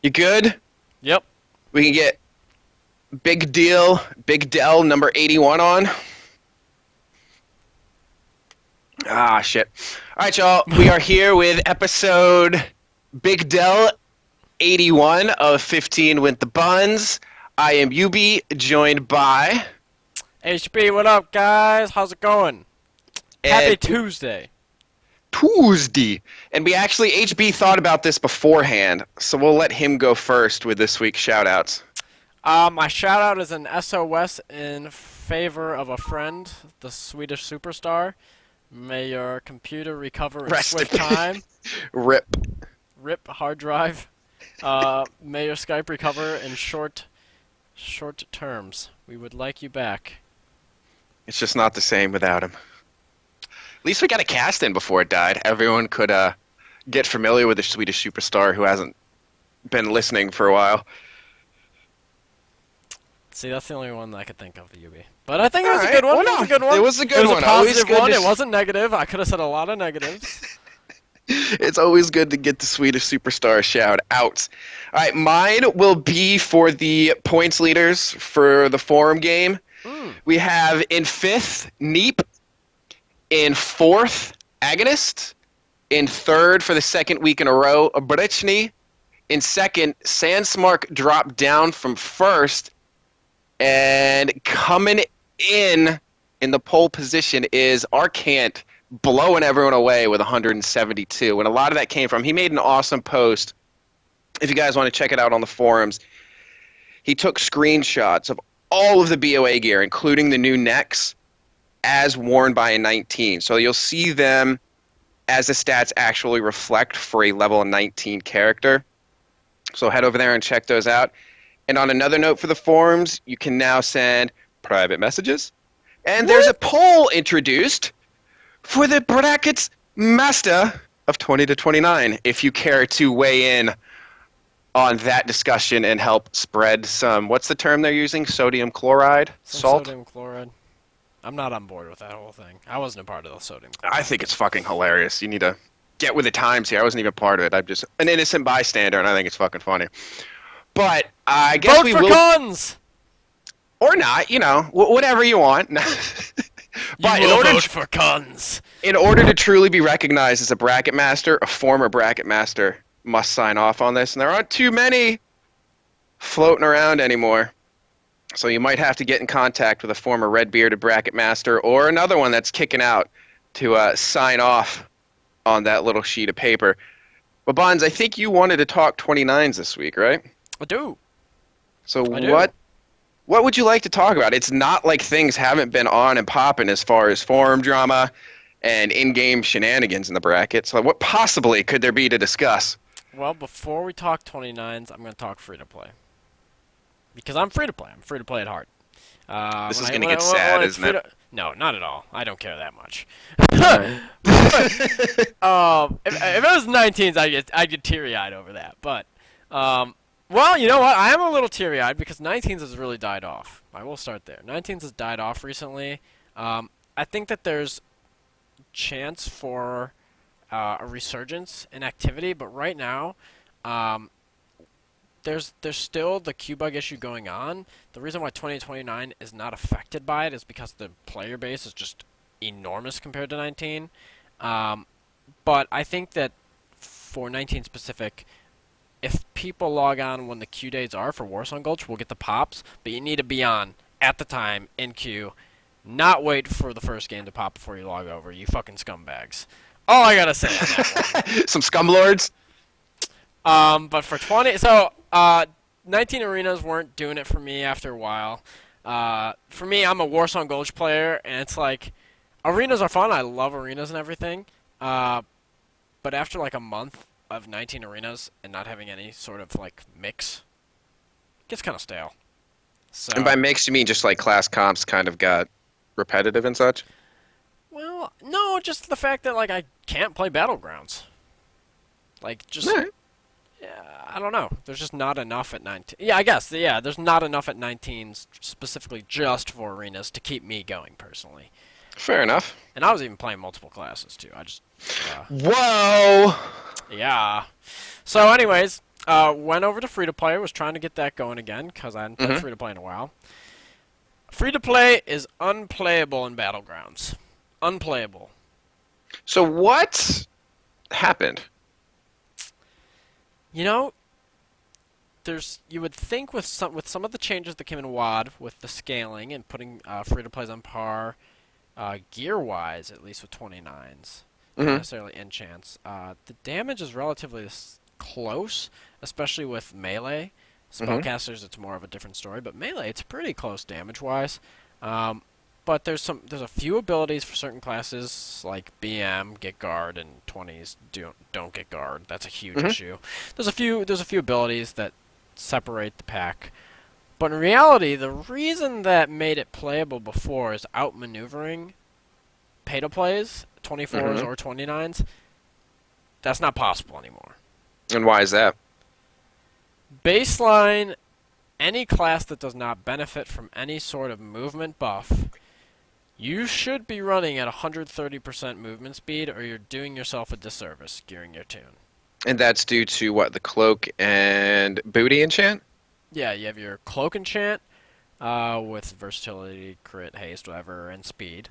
You good? Yep. We can get Big Dell number 81 on. Ah, shit. All right, y'all. We are here with episode Big Dell 81 of 15 with the Buns. I am Yubi, joined by... HB, what up, guys? How's it going? Happy Tuesday. Tuesday. And we actually, HB thought about this beforehand, so we'll let him go first with this week's shout-outs. My shout out is an SOS in favor of a friend, the Swedish superstar. May your computer recover in swift time. RIP. RIP hard drive. May your Skype recover in short terms. We would like you back. It's just not the same without him. At least we got a cast in before it died. Everyone could get familiar with the Swedish superstar who hasn't been listening for a while. See, that's the only one that I could think of, Yubi. But I think it was a good one. Well, no, it was a good one. It was a good one. It was a positive one. It wasn't negative. I could have said a lot of negatives. It's always good to get the Swedish superstar shout out. All right, mine will be for the points leaders for the forum game. We have in 5th, Neep. In 4th, Agonist. In 3rd, for the 2nd week in a row, Brichny. In 2nd, Sandsmark dropped down from 1st. And coming in the pole position is Arcant, blowing everyone away with 172. And a lot of that came from, he made an awesome post. If you guys want to check it out on the forums, he took screenshots of all of the BOA gear, including the new necks, as worn by a 19. So you'll see them as the stats actually reflect for a level 19 character. So head over there and check those out. And on another note for the forums, you can now send private messages. And there's a poll introduced for the brackets master of 20 to 29, if you care to weigh in on that discussion and help spread some, what's the term they're using? Sodium chloride? Salt? Sodium chloride. I'm not on board with that whole thing. I wasn't a part of the sodium chloride. I think it's fucking hilarious. You need to get with the times here. I wasn't even part of it. I'm just an innocent bystander, and I think it's fucking funny. But I guess Vote for guns! Or not, whatever you want. But vote for guns. In order to truly be recognized as a bracket master, a former bracket master must sign off on this, and there aren't too many floating around anymore. So you might have to get in contact with a former red-bearded bracket master or another one that's kicking out to sign off on that little sheet of paper. But Bonds, I think you wanted to talk 29s this week, right? I do. So what would you like to talk about? It's not like things haven't been on and popping as far as forum drama and in-game shenanigans in the bracket. So what possibly could there be to discuss? Well, before we talk 29s, I'm going to talk free-to-play. Because I'm free-to-play. I'm free-to-play at heart. This is going to get sad, isn't it? No, not at all. I don't care that much. If it was 19s, I'd get teary-eyed over that. But, well, you know what? I am a little teary-eyed because 19s has really died off. I will start there. 19s has died off recently. I think that there's chance for a resurgence in activity, but right now, there's still the Q-bug issue going on. The reason why 2029 is not affected by it is because the player base is just enormous compared to 19. But I think that for 19 specific, if people log on when the queue days are for Warsong Gulch, we'll get the pops, but you need to be on at the time in queue, not wait for the first game to pop before you log over, you fucking scumbags. All I gotta say on that one. Some scumlords? But for 20, 19 arenas weren't doing it for me after a while. For me, I'm a Warsong Gulch player, and it's like, arenas are fun, I love arenas and everything, but after like a month of 19 arenas and not having any sort of like mix, it gets kind of stale. So, and by mix, you mean just like class comps kind of got repetitive and such? Well, no, just the fact that like I can't play Battlegrounds. Like just, I don't know. There's just not enough at 19. Yeah, I guess. Yeah, there's not enough at 19s specifically just for arenas to keep me going personally. Fair enough. And I was even playing multiple classes too. I just. Whoa. Yeah. So, anyways, Went over to free to play. Was trying to get that going again because I hadn't played Hmm. free to play in a while. Free to play is unplayable in Battlegrounds. Unplayable. So what happened? You know, you would think with some of the changes that came in WoD with the scaling and putting free to plays on par, gear wise at least with 29s, not Hmm. necessarily enchants. The damage is relatively close, especially with melee. Hmm. Spellcasters, it's more of a different story, but melee, it's pretty close damage-wise. But there's a few abilities for certain classes like BM get guard and 20s don't get guard. That's a huge Hmm. issue. There's a few abilities that separate the pack. But in reality, the reason that made it playable before is outmaneuvering pay to plays, 24s Hmm. or 29s. That's not possible anymore. And why is that? Baseline, any class that does not benefit from any sort of movement buff, you should be running at 130% movement speed or you're doing yourself a disservice gearing your tune. And that's due to what, the cloak and booty enchant? Yeah, you have your cloak enchant with versatility, crit, haste, whatever, and speed.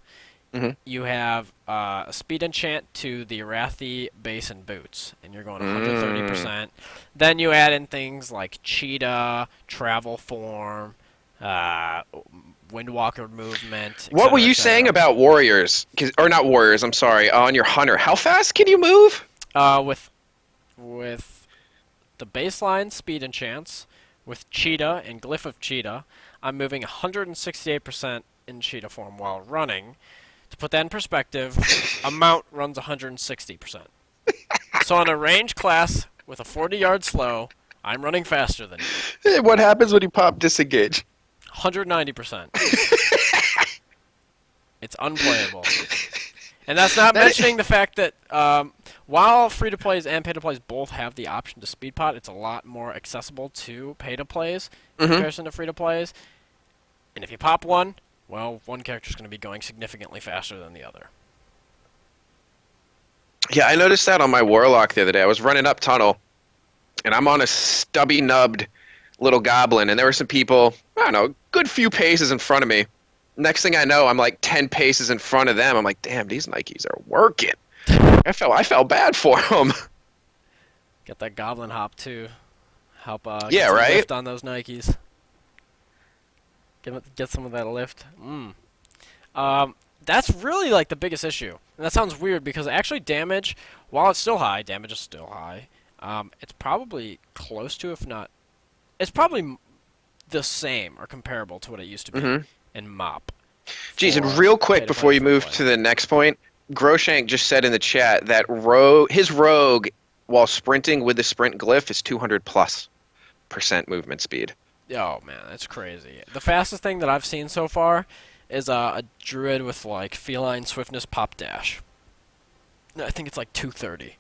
Hmm. You have a speed enchant to the Arathi base and boots, and you're going Mm. 130%. Then you add in things like cheetah, travel form, uh, windwalker movement, What were etc., you saying etc. about warriors? Or not warriors, I'm sorry, on your hunter. How fast can you move? With the baseline speed enchants, with cheetah and glyph of cheetah, I'm moving 168% in cheetah form while running. To put that in perspective, a mount runs 160%. So on a range class with a 40-yard slow, I'm running faster than you. What happens when you pop disengage? 190%. It's unplayable. And that's not That mentioning the fact that while free-to-plays and pay-to-plays both have the option to speed pot, it's a lot more accessible to pay-to-plays in Hmm. comparison to free-to-plays. And if you pop one, well, one character's going to be going significantly faster than the other. Yeah, I noticed that on my warlock the other day. I was running up tunnel, and I'm on a stubby nubbed little goblin, and there were some people, I don't know, good few paces in front of me. Next thing I know, I'm like 10 paces in front of them. I'm like, damn, these Nikes are working. I felt bad for them. Get that goblin hop too. Help Yeah, get some right? lift on those Nikes. Get some of that lift. Um, that's really like the biggest issue. And that sounds weird because actually damage, while it's still high, damage is still high. It's probably close to, if not, it's probably the same or comparable to what it used to be Hmm. in MOP Geez, and for real pay quick to play before and you free to move play. to the next point, Groshank just said in the chat that his rogue, while sprinting with the sprint glyph, is 200 plus percent movement speed. Oh man, that's crazy. The fastest thing that I've seen so far is a druid with like feline swiftness pop dash. I think it's like 230.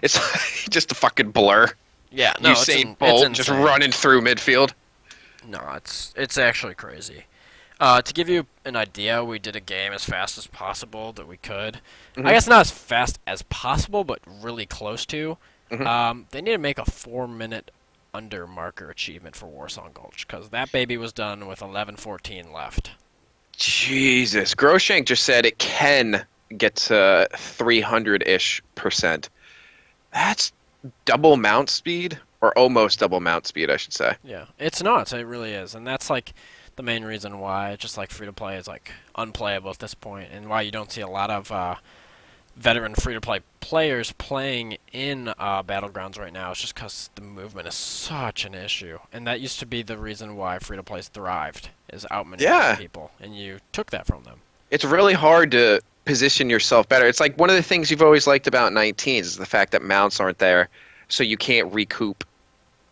It's just a fucking blur. Yeah, no, Usain it's Bolt just insane. running through midfield. No, it's actually crazy. To give you an idea, we did a game as fast as possible that we could. I Hmm. guess not as fast as possible, but really close to. Hmm. They need to make a 4-minute under marker achievement for Warsong Gulch because that baby was done with 11:14 left. Jesus, Groshank just said it can get to 300-ish percent. That's double mount speed, or almost double mount speed, I should say. Yeah, it's nuts. It really is, and that's like the main reason why just like free to play is like unplayable at this point, and why you don't see a lot of veteran free to play players playing in battlegrounds right now. It's just because the movement is such an issue, and that used to be the reason why free to plays thrived is outmaneuvering Yeah, people, and you took that from them. it's really hard to position yourself better. It's like one of the things you've always liked about 19s is the fact that mounts aren't there, so you can't recoup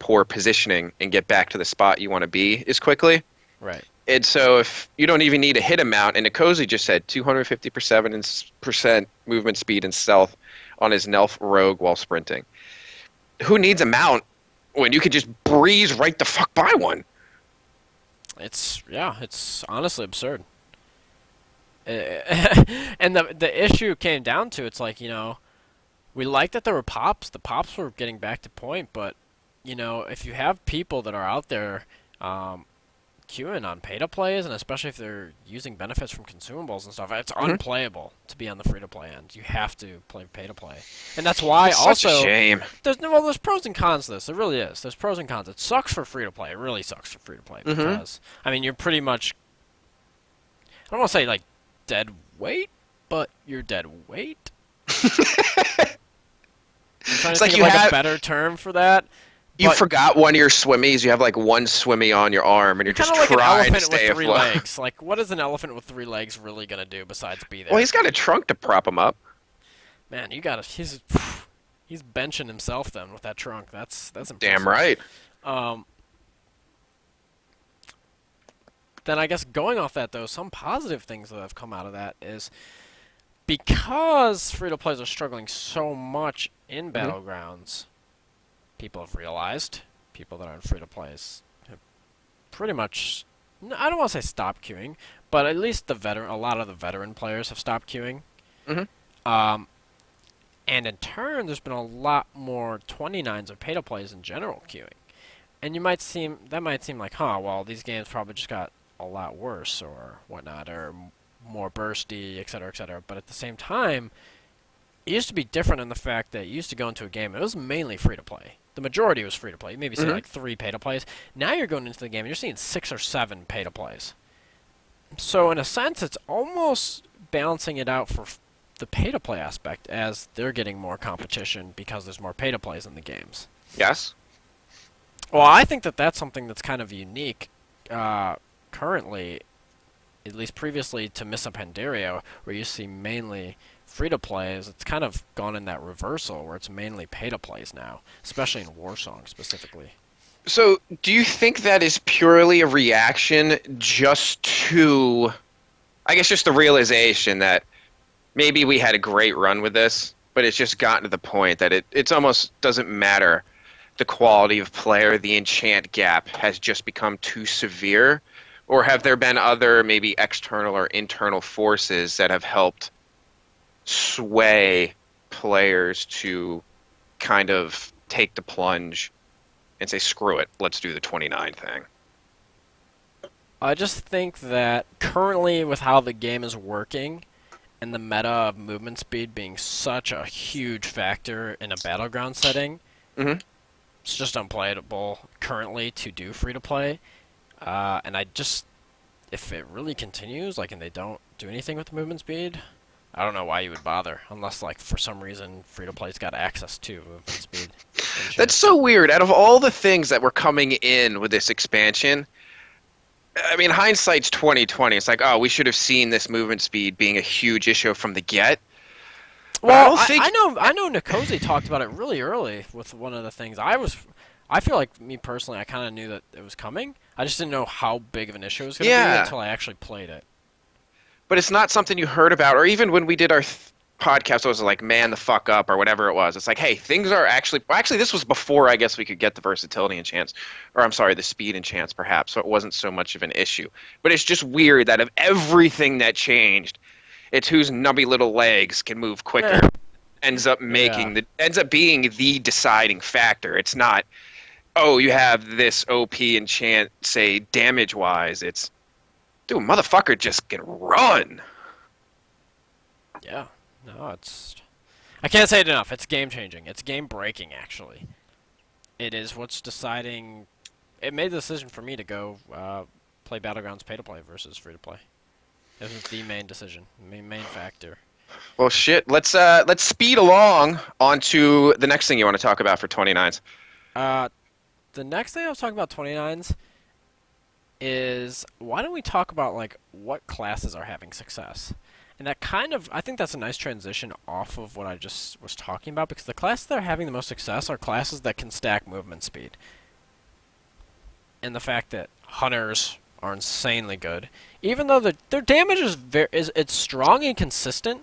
poor positioning and get back to the spot you want to be as quickly. Right. And so if you don't even need to hit a mount, and Nikosi just said 250% movement speed and stealth on his Nelf rogue while sprinting. Who needs a mount when you could just breeze right the fuck by one? It's honestly absurd. And the issue came down to it's like we liked that there were pops. The pops were getting back to point, but if you have people that are out there um, queuing on pay-to-plays, and especially if they're using benefits from consumables and stuff, it's Hmm. unplayable to be on the free-to-play end. You have to play pay-to-play. And that's why It's such a also, shame. there's pros and cons to this. There really is. There's pros and cons. It sucks for free-to-play. It really sucks for free-to-play Hmm. because, I mean, you're pretty much, I don't want to say, like, dead weight, but you're dead weight. I'm trying to It's think like of, like, a better term for that. you But forgot one of your swimmies. You have like one swimmy on your arm, and you're you're kind just of like an trying to elephant with stay three afloat. legs. Like, what is an elephant with three legs really gonna do besides be Well, there? he's got a trunk to prop him up. Man, you gotta. He's benching himself then with that trunk. That's Damn impressive. right. Um, then I guess going off that though, some positive things that have come out of that is because free to players are struggling so much in Hmm. battlegrounds, people have realized people that aren't free to plays have pretty much. I don't want to say stop queuing, but at least a lot of the veteran players have stopped queuing. Hmm. Um, and in turn, there's been a lot more 29s or pay to plays in general queuing. And that might seem like, huh, well, these games probably just got a lot worse or whatnot, or more bursty, etc., etc. But at the same time, it used to be different in the fact that you used to go into a game and it was mainly free to play. The majority was free to play. You maybe see Hmm. like 3 pay to plays. Now you're going into the game and you're seeing 6 or 7 pay to plays. So in a sense, it's almost balancing it out for the pay to play aspect as they're getting more competition because there's more pay to plays in the games. Yes. Well, I think that that's something that's kind of unique currently, at least previously to Missa Pandaria, where you see mainly free to plays. It's kind of gone in that reversal where it's mainly pay to plays now, especially in Warsong specifically. So, do you think that is purely a reaction just to, I guess, just the realization that maybe we had a great run with this, but it's just gotten to the point that it's almost doesn't matter the quality of player, the enchant gap has just become too severe? Or have there been other maybe external or internal forces that have helped sway players to kind of take the plunge and say, screw it, let's do the 29 thing? I just think that currently, with how the game is working, and the meta of movement speed being such a huge factor in a battleground setting, Hmm. it's just unplayable currently to do free to play. And if it really continues, like, and they don't do anything with the movement speed, I don't know why you would bother, unless, like, for some reason, free to play's got access to movement speed and That's chance. so weird. Out of all the things that were coming in with this expansion, I mean, hindsight's 2020. It's like, oh, we should have seen this movement speed being a huge issue from the get. But I Well, don't think. I know Nikosi talked about it really early with one of the things. I feel like me personally, I kind of knew that it was coming. I just didn't know how big of an issue it was going to be Yeah, until I actually played it. but it's not something you heard about, or even when we did our podcast, it was like, man, the fuck up, or whatever it was. It's like, hey, things are actually. Well, actually, this was before I guess we could get the versatility and chance, or I'm sorry, the speed and chance, perhaps. So it wasn't so much of an issue. But it's just weird that of everything that changed, it's whose nubby little legs can move quicker Yeah. ends up being the deciding factor. It's not, oh, you have this OP enchant, say damage wise. It's, dude, motherfucker just can run. Yeah. No, it's. I can't say it enough. It's game changing. It's game breaking, actually. It is what's deciding. It made the decision for me to go play Battlegrounds pay to play versus free to play. This was the main decision, main factor. Well, shit. Let's speed along onto the next thing you want to talk about for 29s. Uh, the next thing I was talking about 29s is why don't we talk about like what classes are having success? And that kind of I think that's a nice transition off of what I just was talking about because the classes that are having the most success are classes that can stack movement speed. And the fact that hunters are insanely good, even though their damage is it's strong and consistent.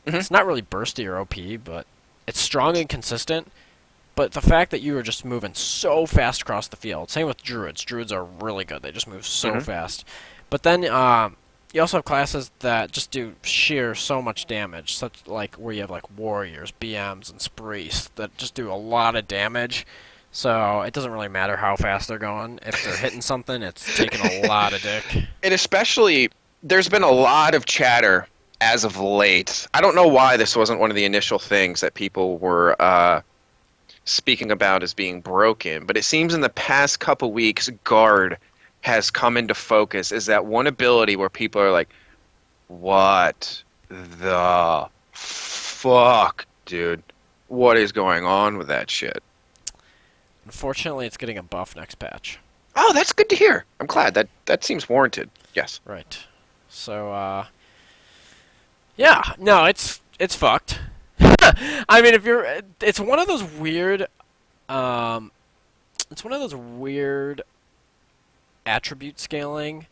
Hmm. It's not really bursty or OP, but it's strong and consistent. But the fact that you are just moving so fast across the field, same with druids. Druids are really good. They just move so Hmm. fast. But then you also have classes that just do sheer so much damage, such like where you have like warriors, BMs, and sprees that just do a lot of damage. So it doesn't really matter how fast they're going. If they're hitting something, it's taking a lot of dick. And especially, there's been a lot of chatter as of late. I don't know why this wasn't one of the initial things that people were speaking about as being broken, but it seems in the past couple weeks, guard has come into focus as that one ability where people are like, what the fuck, dude? What is going on with that shit? Unfortunately, it's getting a buff next patch. Oh, that's good to hear. I'm glad. That seems warranted. Yes. Right. So, yeah, no, it's fucked. I mean, if you're, it's one of those weird, um, it's one of those weird attribute scaling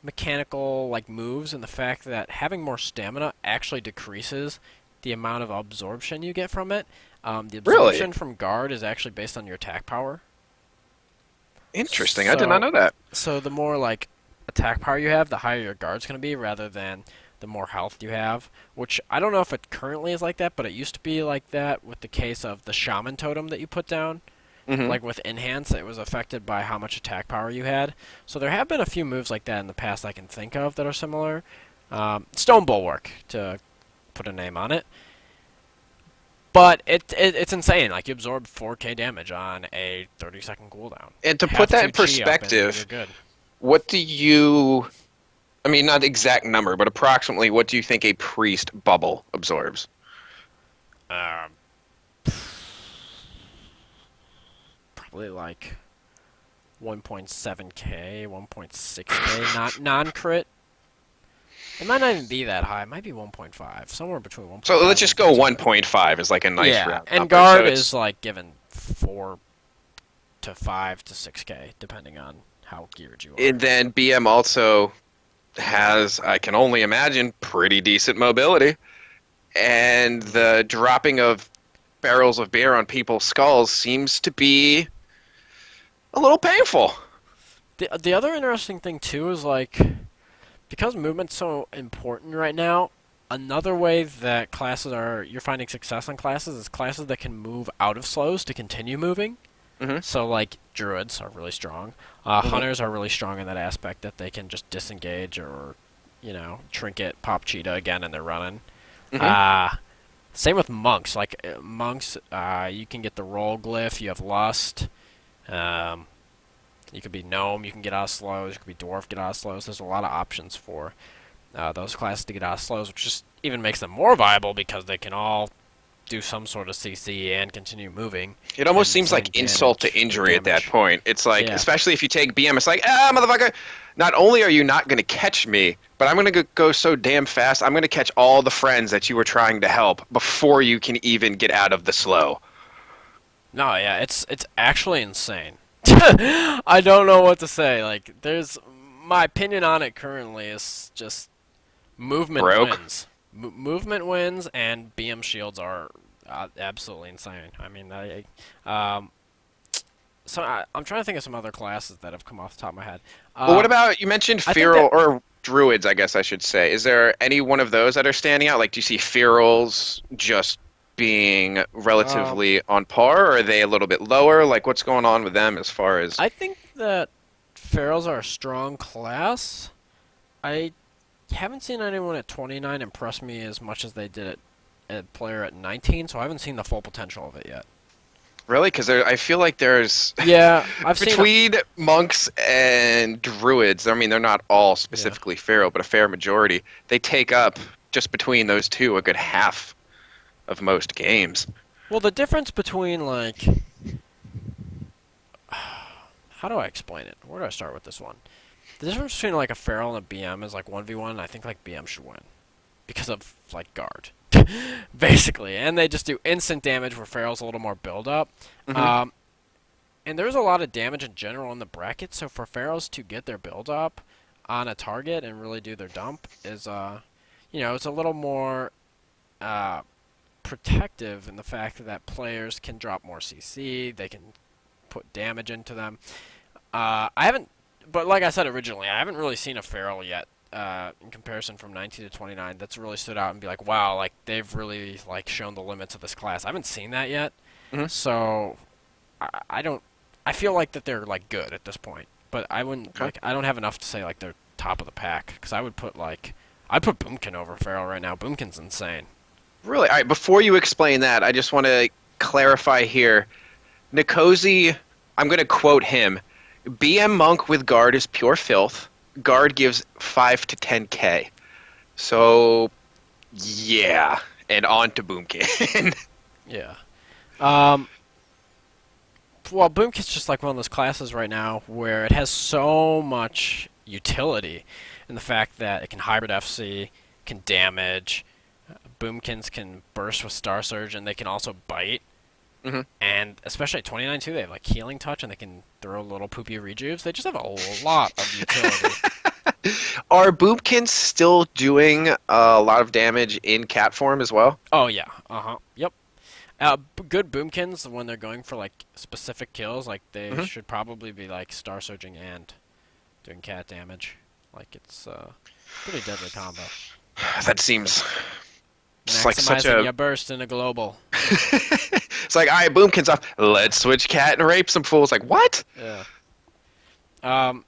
mechanical like moves, and the fact that having more stamina actually decreases the amount of absorption you get from it. The Really? absorption from guard is actually based on your attack power. Interesting. I did not So, know that. so the more like attack power you have, the higher your guard's going to be, rather than the more health you have. Which I don't know if it currently is like that, but it used to be like that with the case of the shaman totem that you put down. Hmm. Like with enhance, it was affected by how much attack power you had. So there have been a few moves like that in the past I can think of that are similar. Stone Bulwark, to put a name on it. But it's insane. Like you absorb 4k damage on a 30-second cooldown. And to put Have that in 2 chi up and you're perspective, good. what do you, I mean, not the exact number, but approximately what do you think a priest bubble absorbs? Um, Probably like 1.7k, 1.6k, not non-crit. It might not even be that high. It might be 1.5, somewhere between So 1.5 let's and just go 1.7. 1.5 is like a nice Yeah, round and number. So guard is it's like given 4 to 5 to 6k, depending on how geared you are. and then BM also has, I can only imagine, pretty decent mobility. And the dropping of barrels of beer on people's skulls seems to be a little painful. The other interesting thing too is like because movement's so important right now. Another way that classes are you're finding success on classes is classes that can move out of slows to continue moving. Hmm. So like druids are really strong. Hmm. Hunters are really strong in that aspect that they can just disengage or, trinket, pop cheetah again, and they're running. Hmm. Uh, Same with monks. Like monks, you can get the roll glyph. You have lust. Um, you could be gnome. You can get out of slows. You could be dwarf. Get out of slows. There's a lot of options for those classes to get out of slows, which just even makes them more viable because they can all do some sort of CC and continue moving It almost and seems like inflicting insult to damage or injury at that damage. point. It's like, Yeah. especially if you take BM, it's like, ah, motherfucker, not only are you not going to catch me, but I'm going to go so damn fast, I'm going to catch all the friends that you were trying to help before you can even get out of the slow. No, yeah, it's actually insane. I don't know what to say. Like, there's my opinion on it currently is just movement Broke. wins. Movement wins, and BM shields are absolutely insane. I mean, I'm trying to think of some other classes that have come off the top of my head. Well, what Um, about, you mentioned I think feral, that or druids, I guess I should say. Is there any one of those that are standing out? Like, do you see ferals just being um, relatively on par, or are they a little bit lower? Like, what's going on with them as far as... I think that ferals are a strong class. I haven't seen anyone at 29 impress me as much as they did at player at 19, so I haven't seen the full potential of it yet. Really? Because I feel like there's Yeah, I've seen. between monks and druids. I mean, they're not all Yeah. specifically feral, but a fair majority. They take up just between those two a good half of most games. Well, the difference between like, how do I explain it? Where do I start with this one? The difference between like a feral and a BM is like 1v1. I think like BM should win because of like guard, basically, and they just do instant damage where feral's a little more build up. Hmm. Um, and there's a lot of damage in general in the bracket, so for ferals to get their build up on a target and really do their dump is it's a little more uh protective in the fact that players can drop more CC, they can put damage into them. I haven't, but like I said originally, I haven't really seen a feral yet. In comparison from 19 to 29, that's really stood out and be like, wow, like they've really like shown the limits of this class. I haven't seen that yet, Hmm. so I don't. I feel like that they're like good at this point, but I wouldn't Okay. like. I don't have enough to say like they're top of the pack because I would put like I'd put Boomkin over Feral right now. Boomkin's insane. Really? All right, before you explain that, I just want to clarify here. Nikosi, I'm going to quote him. BM Monk with guard is pure filth. Guard gives 5 to 10k. So, yeah. And on to Boomkin. Yeah. Um. Well, Boomkin's just like one of those classes right now where it has so much utility, in the fact that it can hybrid FC, can damage. Boomkins can burst with Star Surge, and they can also bite. hmm And especially at 29 too, they have like healing touch, and they can throw little poopy rejuves. They just have a lot of utility. Are Boomkins still doing a lot of damage in cat form as well? Oh yeah, yep. Good boomkins when they're going for like specific kills, like they hmm should probably be like star surging and doing cat damage. Like it's pretty deadly combo. That seems just like such Maximizing a. your burst in a global. It's like, all right, Boomkin's off. Let's switch cat and rape some fools. Like, what? Yeah. Um,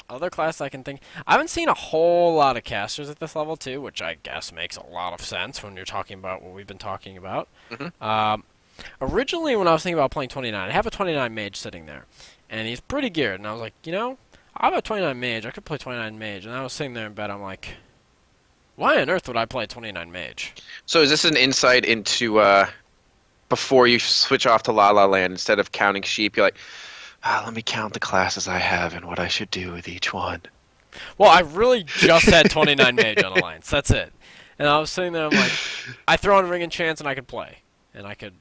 Other class I can think. I haven't seen a whole lot of casters at this level too, which I guess makes a lot of sense when you're talking about what we've been talking about. hmm Um, Originally, when I was thinking about playing 29, I have a 29 mage sitting there, and he's pretty geared. And I was like, I have a 29 mage. I could play 29 mage. And I was sitting there in bed. I'm like, why on earth would I play 29 mage? So is this an insight into before you switch off to La La Land, instead of counting sheep, you're like, let me count the classes I have and what I should do with each one. Well, I really just had 29 mage on Alliance. That's it. And I was sitting there. I'm like, I throw in Ring and Chance and I could play, and I could,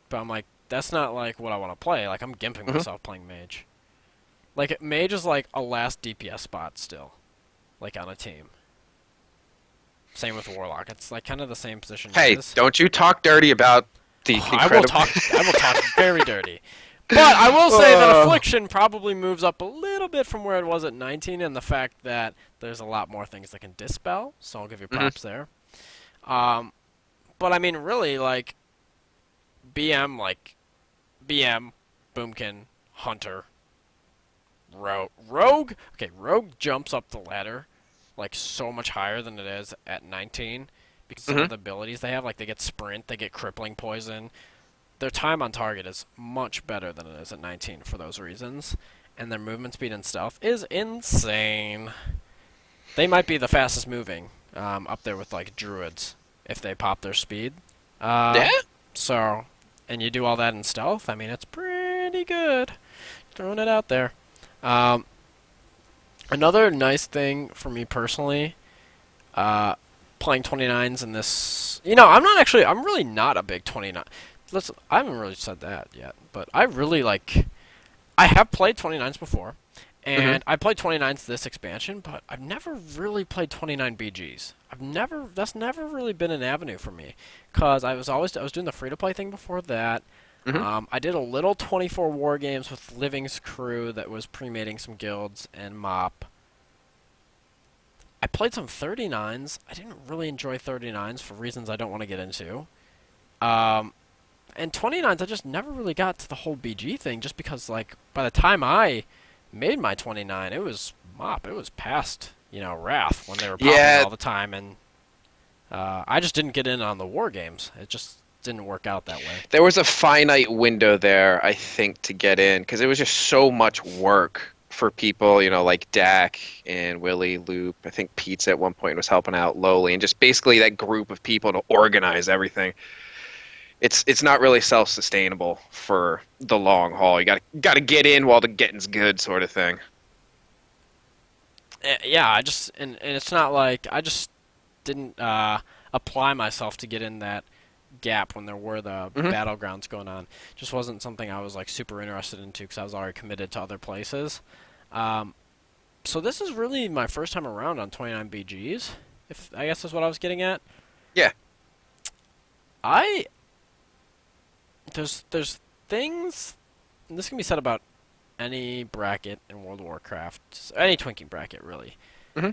but I'm like, that's not like what I want to play. Like I'm gimping hmm myself playing mage. Like mage is like a last DPS spot still, like on a team. Same with Warlock. It's like kind of the same position it Hey, is. don't you talk dirty about the Oh, incredible. I will talk very dirty. But I will say that Affliction probably moves up a little bit from where it was at 19, and the fact that there's a lot more things that can dispel, so I'll give you Mhm. props there. Um, but I mean, really, like, BM, like, BM, Boomkin, Hunter, Rogue. Okay, Rogue jumps up the ladder, like, so much higher than it is at 19, because some of Mhm. the abilities they have, like, they get Sprint, they get Crippling Poison, their time on target is much better than it is at 19 for those reasons, and their movement speed and stealth is insane. They might be the fastest moving, up there with like druids if they pop their speed. Yeah. Uh, so, and you do all that in stealth. I mean, it's pretty good. Throwing it out there. Um, Another nice thing for me personally, playing 29s in this. I'm not actually. I'm really not a big 29. I haven't really said that yet, but I really like. I have played 29s before, Mhm. and I played 29s this expansion, but I've never really played 29 BGs. That's never really been an avenue for me, cause I was doing the free to play thing before that. Mhm. I did a little 24 war games with Living's crew that was pre-mating some guilds and MOP. I played some 39s. I didn't really enjoy 39s for reasons I don't want to get into. Um, and 29s, I just never really got to the whole BG thing, just because like by the time I made my 29, it was MOP. It was past Wrath when they were popping Yeah, all the time, and I just didn't get in on the war games. It just didn't work out that way. there was a finite window there, I think, to get in because it was just so much work for people, like Dak and Willie Loop. I think Pizza at one point was helping out Lowly, and just basically that group of people to organize everything. It's not really self-sustainable for the long haul. You got to get in while the getting's good, sort of thing. Yeah, I just and it's not like I just didn't apply myself to get in that gap when there were the hmm battlegrounds going on. Just wasn't something I was like super interested into because I was already committed to other places. Um, so this is really my first time around on 29 BGs. If I guess is what I was getting at. Yeah. I there's things. And this can be said about any bracket in World of Warcraft, any Twinkie bracket really. hmm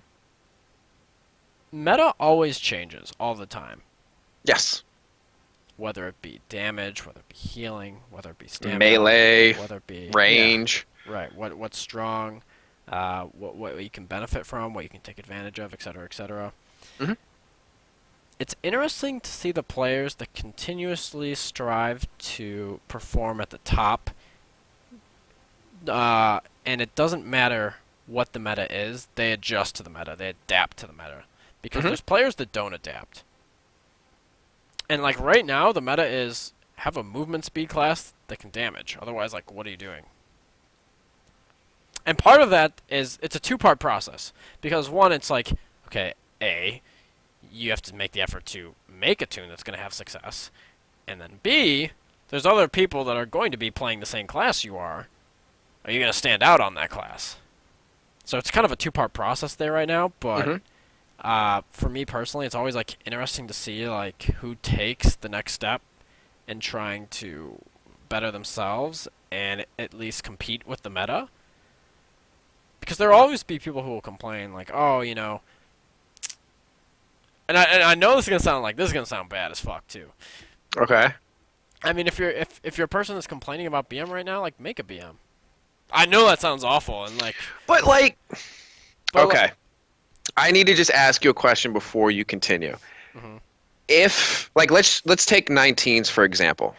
Meta always changes all the time. Yes. whether it be damage, whether it be healing, whether it be stamina, Melee, whether it be range. right, what's strong, what you can benefit from, what you can take advantage of, etc., etc. Hmm. It's interesting to see the players that continuously strive to perform at the top, and it doesn't matter what the meta is, they adjust to the meta, they adapt to the meta. Because Hmm. there's players that don't adapt. And like right now, the meta is have a movement speed class that can damage. Otherwise, like, what are you doing? And part of that is it's a two-part process. Because one, it's like, okay, A, you have to make the effort to make a tune that's going to have success. And then B, there's other people that are going to be playing the same class you are. Are you going to stand out on that class? So it's kind of a two-part process there right now, but Hmm. for me personally, it's always like interesting to see like who takes the next step in trying to better themselves and at least compete with the meta. Because there will always be people who will complain like, oh, and I know this is gonna sound bad as fuck too. Okay. I mean, if you're a person that's complaining about BM right now, like make a BM. I know that sounds awful and like, But like, but okay. I need to just ask you a question before you continue. Mhm. If like let's take 19s for example.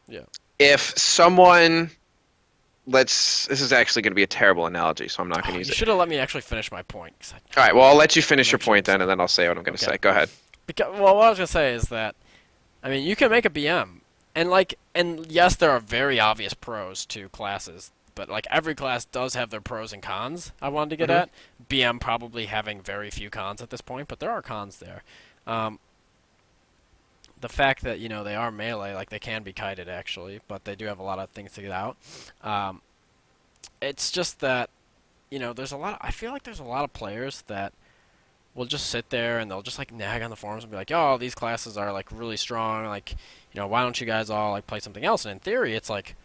Yeah. If someone this is actually going to be a terrible analogy, so I'm not going to You use it. should have let me actually finish my point. 'Cause All right, well, I'll let you finish your Make sure point then, and then I'll say what I'm going to Okay. say. Go ahead. Well, what I was gonna say is that, I mean, you can make a BM, and yes, there are very obvious pros to classes, but like every class does have their pros and cons. I wanted to get Mhm. at BM probably having very few cons at this point, but there are cons there. Um, the fact that they are melee, like they can be kited actually, but they do have a lot of things to get out. Um, it's just that there's a lot. I feel like there's a lot of players that will just sit there and they'll just like nag on the forums and be like, "Oh, these classes are like really strong. Like, why don't you guys all like play something else?" And in theory, it's like,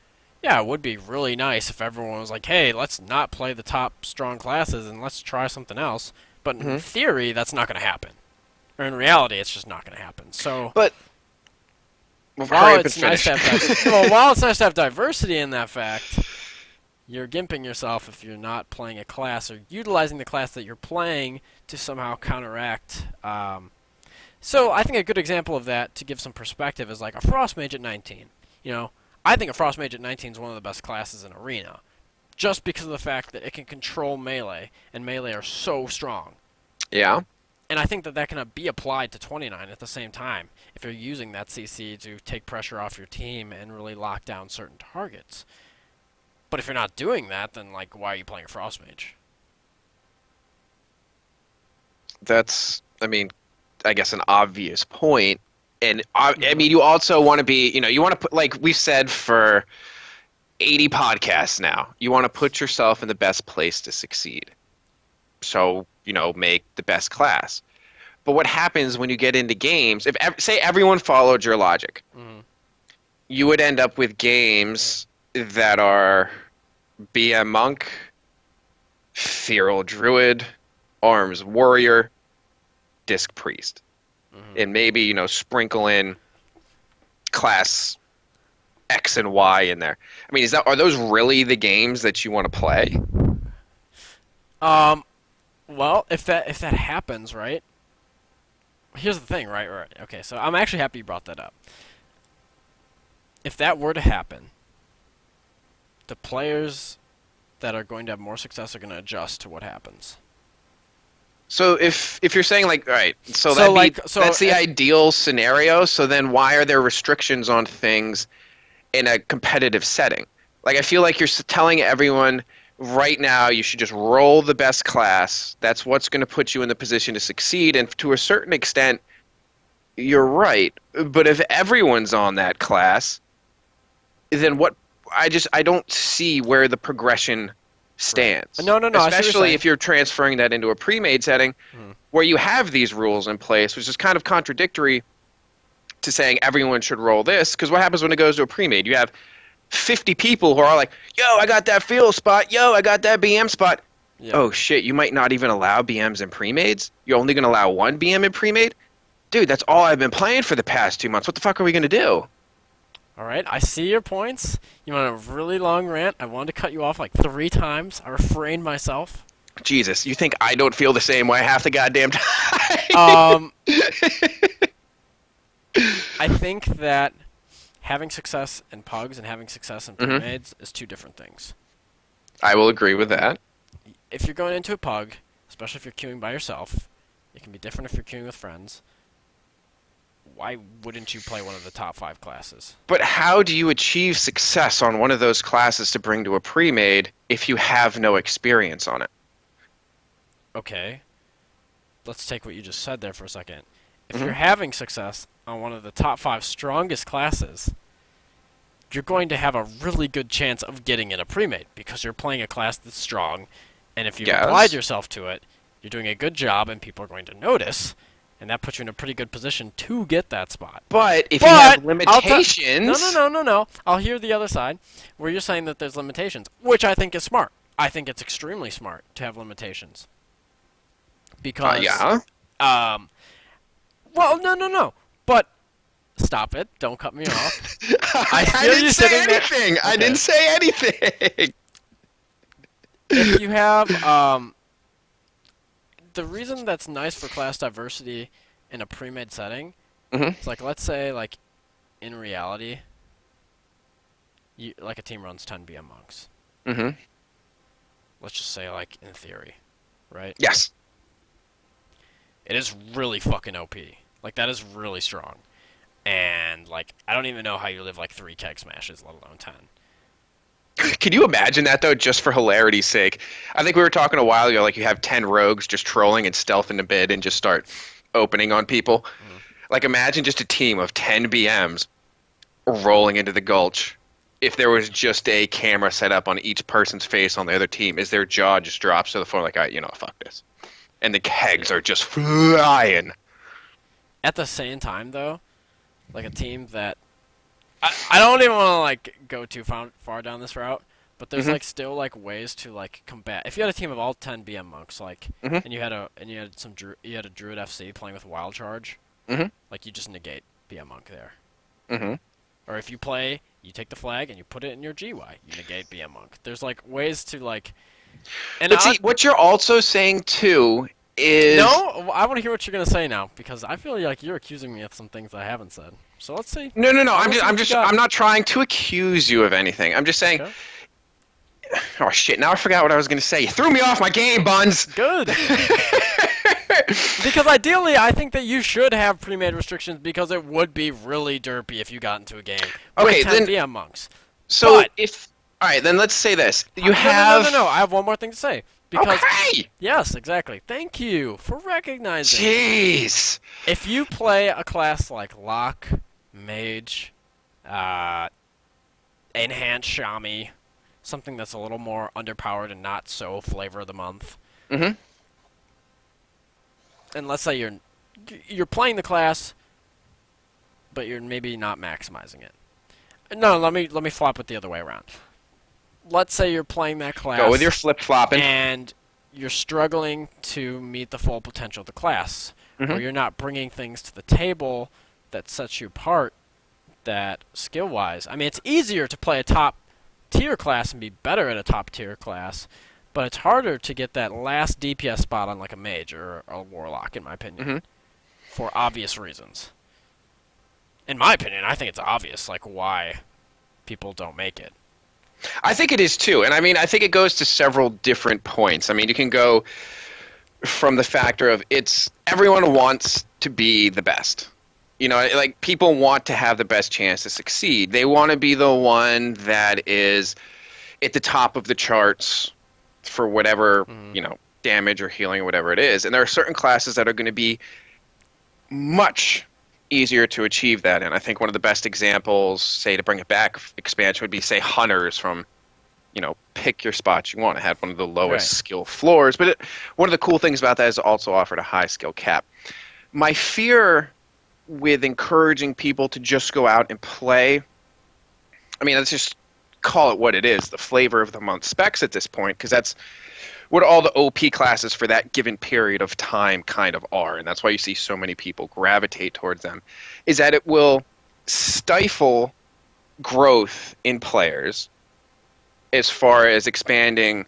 yeah, it would be really nice if everyone was like, "Hey, let's not play the top strong classes and let's try something else." But in Mhm. theory, that's not going to happen. Or in reality, it's just not going to happen. So But well, hurry while up and it's nice finish. to have while it's nice to have diversity in that fact, you're gimping yourself if you're not playing a class or utilizing the class that you're playing to somehow counteract. So I think a good example of that, to give some perspective, is like a Frost Mage at 19. I think a Frost Mage at 19 is one of the best classes in Arena, just because of the fact that it can control melee, and melee are so strong. Yeah. And I think that that can be applied to 29 at the same time, if you're using that CC to take pressure off your team and really lock down certain targets. But if you're not doing that, then like, why are you playing a Frost Mage? That's, I mean, I guess an obvious point. And I mean, you also want to be, you want to put, like we've said for 80 podcasts now, you want to put yourself in the best place to succeed. So, make the best class. But what happens when you get into games, if say everyone followed your logic, Mm-hmm. you would end up with games that are BM Monk, Feral Druid, Arms Warrior, Disc Priest. Mm-hmm. And maybe, sprinkle in class X and Y in there. I mean, are those really the games that you want to play? Well, if that happens, right? Here's the thing, right? Right. Okay, so I'm actually happy you brought that up. If that were to happen, the players that are going to have more success are going to adjust to what happens. So if you're saying like, all right, so that's the and- ideal scenario. So then why are there restrictions on things in a competitive setting? Like I feel like you're telling everyone right now you should just roll the best class. That's what's going to put you in the position to succeed. And to a certain extent, you're right. But if everyone's on that class, then what? I don't see where the progression stands. No, no, no. I see what you're Especially saying. if you're transferring that into a pre-made setting Mhm. where you have these rules in place, which is kind of contradictory to saying everyone should roll this. Because what happens when it goes to a pre-made? You have 50 people who are like, yo, I got that field spot. Yo, I got that BM spot. Yeah. Oh, shit, you might not even allow BMs in pre-mades? You're only going to allow one BM in pre-made? dude, that's all I've been playing for the past 2 months. What the fuck are we gonna do? All right, I see your points. You want a really long rant? I wanted to cut you off like 3 times. I refrained myself. Jesus, you think I don't feel the same way half the goddamn time? Um, I think that having success in pugs and having success in hmm pre-mades is two different things. I will agree with that. If you're going into a pug, especially if you're queuing by yourself, it can be different if you're queuing with friends. Why wouldn't you play one of the top 5 classes? But how do you achieve success on one of those classes to bring to a pre-made if you have no experience on it? Okay, let's take what you just said there for a second. If hmm you're having success on one of the top 5 strongest classes, you're going to have a really good chance of getting in a pre-made because you're playing a class that's strong, and if you've applied Yes. yourself to it, you're doing a good job and people are going to notice, and that puts you in a pretty good position to get that spot. But if you But have no, no, limitations, no, no, no. I'll hear the other side, where you're saying that there's limitations, which I think is smart. I think it's extremely smart to have limitations because, yeah. um, well, no, no, no. But stop it! Don't cut me off. I I feel didn't you say sitting there. anything. I Okay. didn't say anything. If you have, the reason that's nice for class diversity in a pre-made setting hmm is like, let's say, like, in reality, like a team runs 10 BM monks. hmm Let's just say, like, in theory, right? Yes. It is really fucking OP. Like, that is really strong. And, like, I don't even know how you live, like, 3 keg smashes, let alone 10. Can you imagine that though, just for hilarity's sake? I think we were talking a while ago, like you have 10 rogues just trolling and stealthing to bid and just start opening on people. Mhm. Like imagine just a team of 10 BMs rolling into the gulch. If there was just a camera set up on each person's face on the other team, is their jaw just drops to the floor like, all right, fuck this. And the kegs Yeah. are just flying. At the same time, though, like, a team that I don't even want to like go too far down this route, but there's hmm like still like ways to like combat. If you had a team of all 10 BM monks, like, hmm and you had you had a druid FC playing with wild charge, hmm like you just negate BM monk there. hmm Or if you take the flag and you put it in your GY, you negate BM monk. There's like ways to like, and But see, what you're also saying too is no, I want to hear what you're gonna say now because I feel like you're accusing me of some things I haven't said. So let's see. no, no, no. I want to see what you got. I'm not trying to accuse you of anything. I'm just saying. Okay. Oh shit! Now I forgot what I was going to say. You threw me off my game, Buns. Good. Because ideally, I think that you should have pre-made restrictions because it would be really derpy if you got into a game Okay, with 10 then. BM monks. So But if all right, then let's say this. You no, have. no, no, no, no. I have one more thing to say. Because Okay. yes, exactly. Thank you for recognizing. Jeez. If you play a class like Lock, Mage, uh, Enhanced Shami, something that's a little more underpowered and not so flavor of the month, Mhm. and let's say you're playing the class, but you're maybe not maximizing it. No, let me flop it the other way around. Let's say you're playing that class. Go with your flip flopping. And you're struggling to meet the full potential of the class, or Mhm. you're not bringing things to the table that sets you apart. That skill-wise, I mean, it's easier to play a top tier class and be better at a top tier class, but it's harder to get that last DPS spot on like a mage or a warlock, in my opinion, Mhm. for obvious reasons. In my opinion, I think it's obvious, like, why people don't make it. I think it is too, and I mean, I think it goes to several different points. I mean, you can go from the factor of it's everyone wants to be the best. Like people want to have the best chance to succeed. They want to be the one that is at the top of the charts for whatever, Mm-hmm. damage or healing or whatever it is. And there are certain classes that are going to be much easier to achieve that. And I think one of the best examples, say to bring it back, expansion would be, say, Hunters from, pick your spots you want. It had one of the lowest Right. skill floors. But one of the cool things about that is it also offered a high skill cap. My fear with encouraging people to just go out and play, I mean, that's just call it what it is, the flavor of the month specs at this point, because that's what all the OP classes for that given period of time kind of are, and that's why you see so many people gravitate towards them, is that it will stifle growth in players as far as expanding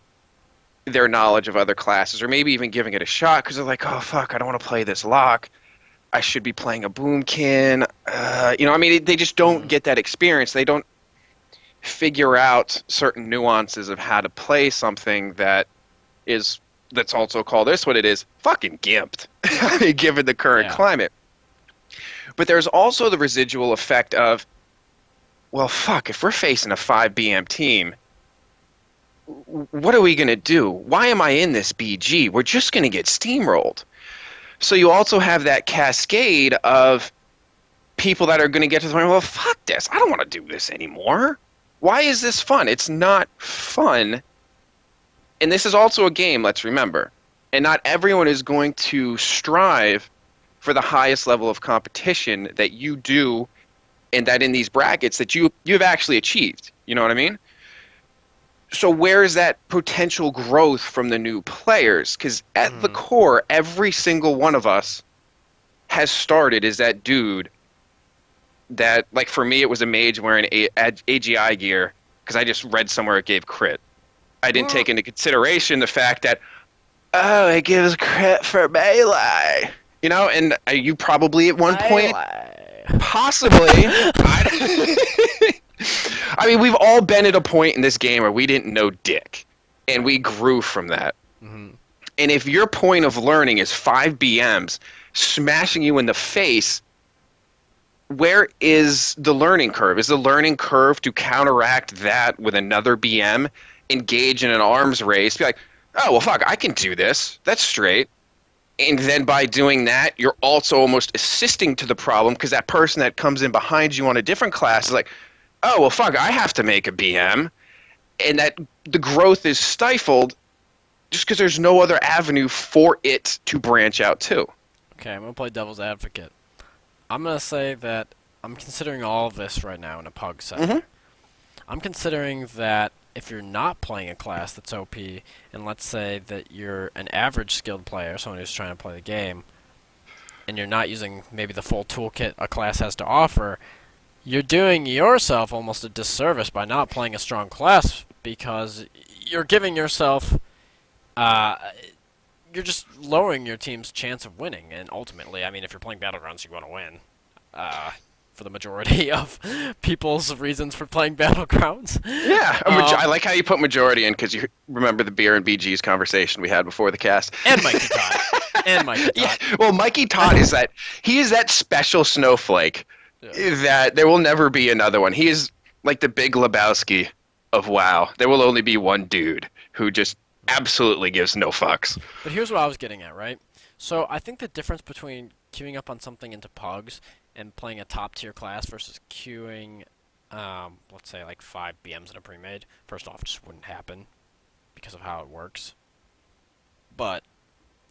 their knowledge of other classes, or maybe even giving it a shot because they're like, oh fuck, I don't want to play this lock. I should be playing a boomkin. I mean, they just don't get that experience. They don't figure out certain nuances of how to play something that's also called this what it is, fucking gimped. I mean, given the current climate. But there's also the residual effect of, well, fuck, if we're facing a 5 BM team, what are we going to do? Why am I in this BG? We're just going to get steamrolled. So you also have that cascade of people that are going to get to the point, well, fuck this. I don't want to do this anymore. Why is this fun? It's not fun. And this is also a game, let's remember. And not everyone is going to strive for the highest level of competition that you do and that in these brackets that you've actually achieved. You know what I mean? So where is that potential growth from the new players? Because at the core, every single one of us has started as that dude that, like for me, it was a mage wearing AGI gear because I just read somewhere it gave crit. I didn't take into consideration the fact that, oh, it gives crit for melee. And you probably at one point, possibly, I mean, we've all been at a point in this game where we didn't know dick, and we grew from that. Mm-hmm. And if your point of learning is 5 BMs smashing you in the face, where is the learning curve? Is the learning curve to counteract that with another BM, engage in an arms race, be like, oh, well, fuck, I can do this. That's straight. And then by doing that, you're also almost assisting to the problem because that person that comes in behind you on a different class is like, oh, well, fuck, I have to make a BM. And that the growth is stifled just because there's no other avenue for it to branch out to. Okay, I'm going to play devil's advocate. I'm going to say that I'm considering all of this right now in a pug setting. Mm-hmm. I'm considering that if you're not playing a class that's OP, and let's say that you're an average skilled player, someone who's trying to play the game, and you're not using maybe the full toolkit a class has to offer, you're doing yourself almost a disservice by not playing a strong class because you're giving yourself, you're just lowering your team's chance of winning. And ultimately, I mean, if you're playing Battlegrounds, you want to win. For the majority of people's reasons for playing Battlegrounds. Yeah, I like how you put majority in because you remember the beer and BG's conversation we had before the cast. And Mikey Todd. Yeah, well, Mikey Todd is that special snowflake that there will never be another one. He is like the Big Lebowski of WoW. There will only be one dude who just absolutely gives no fucks. But here's what I was getting at, right? So I think the difference between queuing up on something into pugs and playing a top-tier class versus queuing, let's say, like 5 BMs in a pre-made, first off, just wouldn't happen because of how it works. But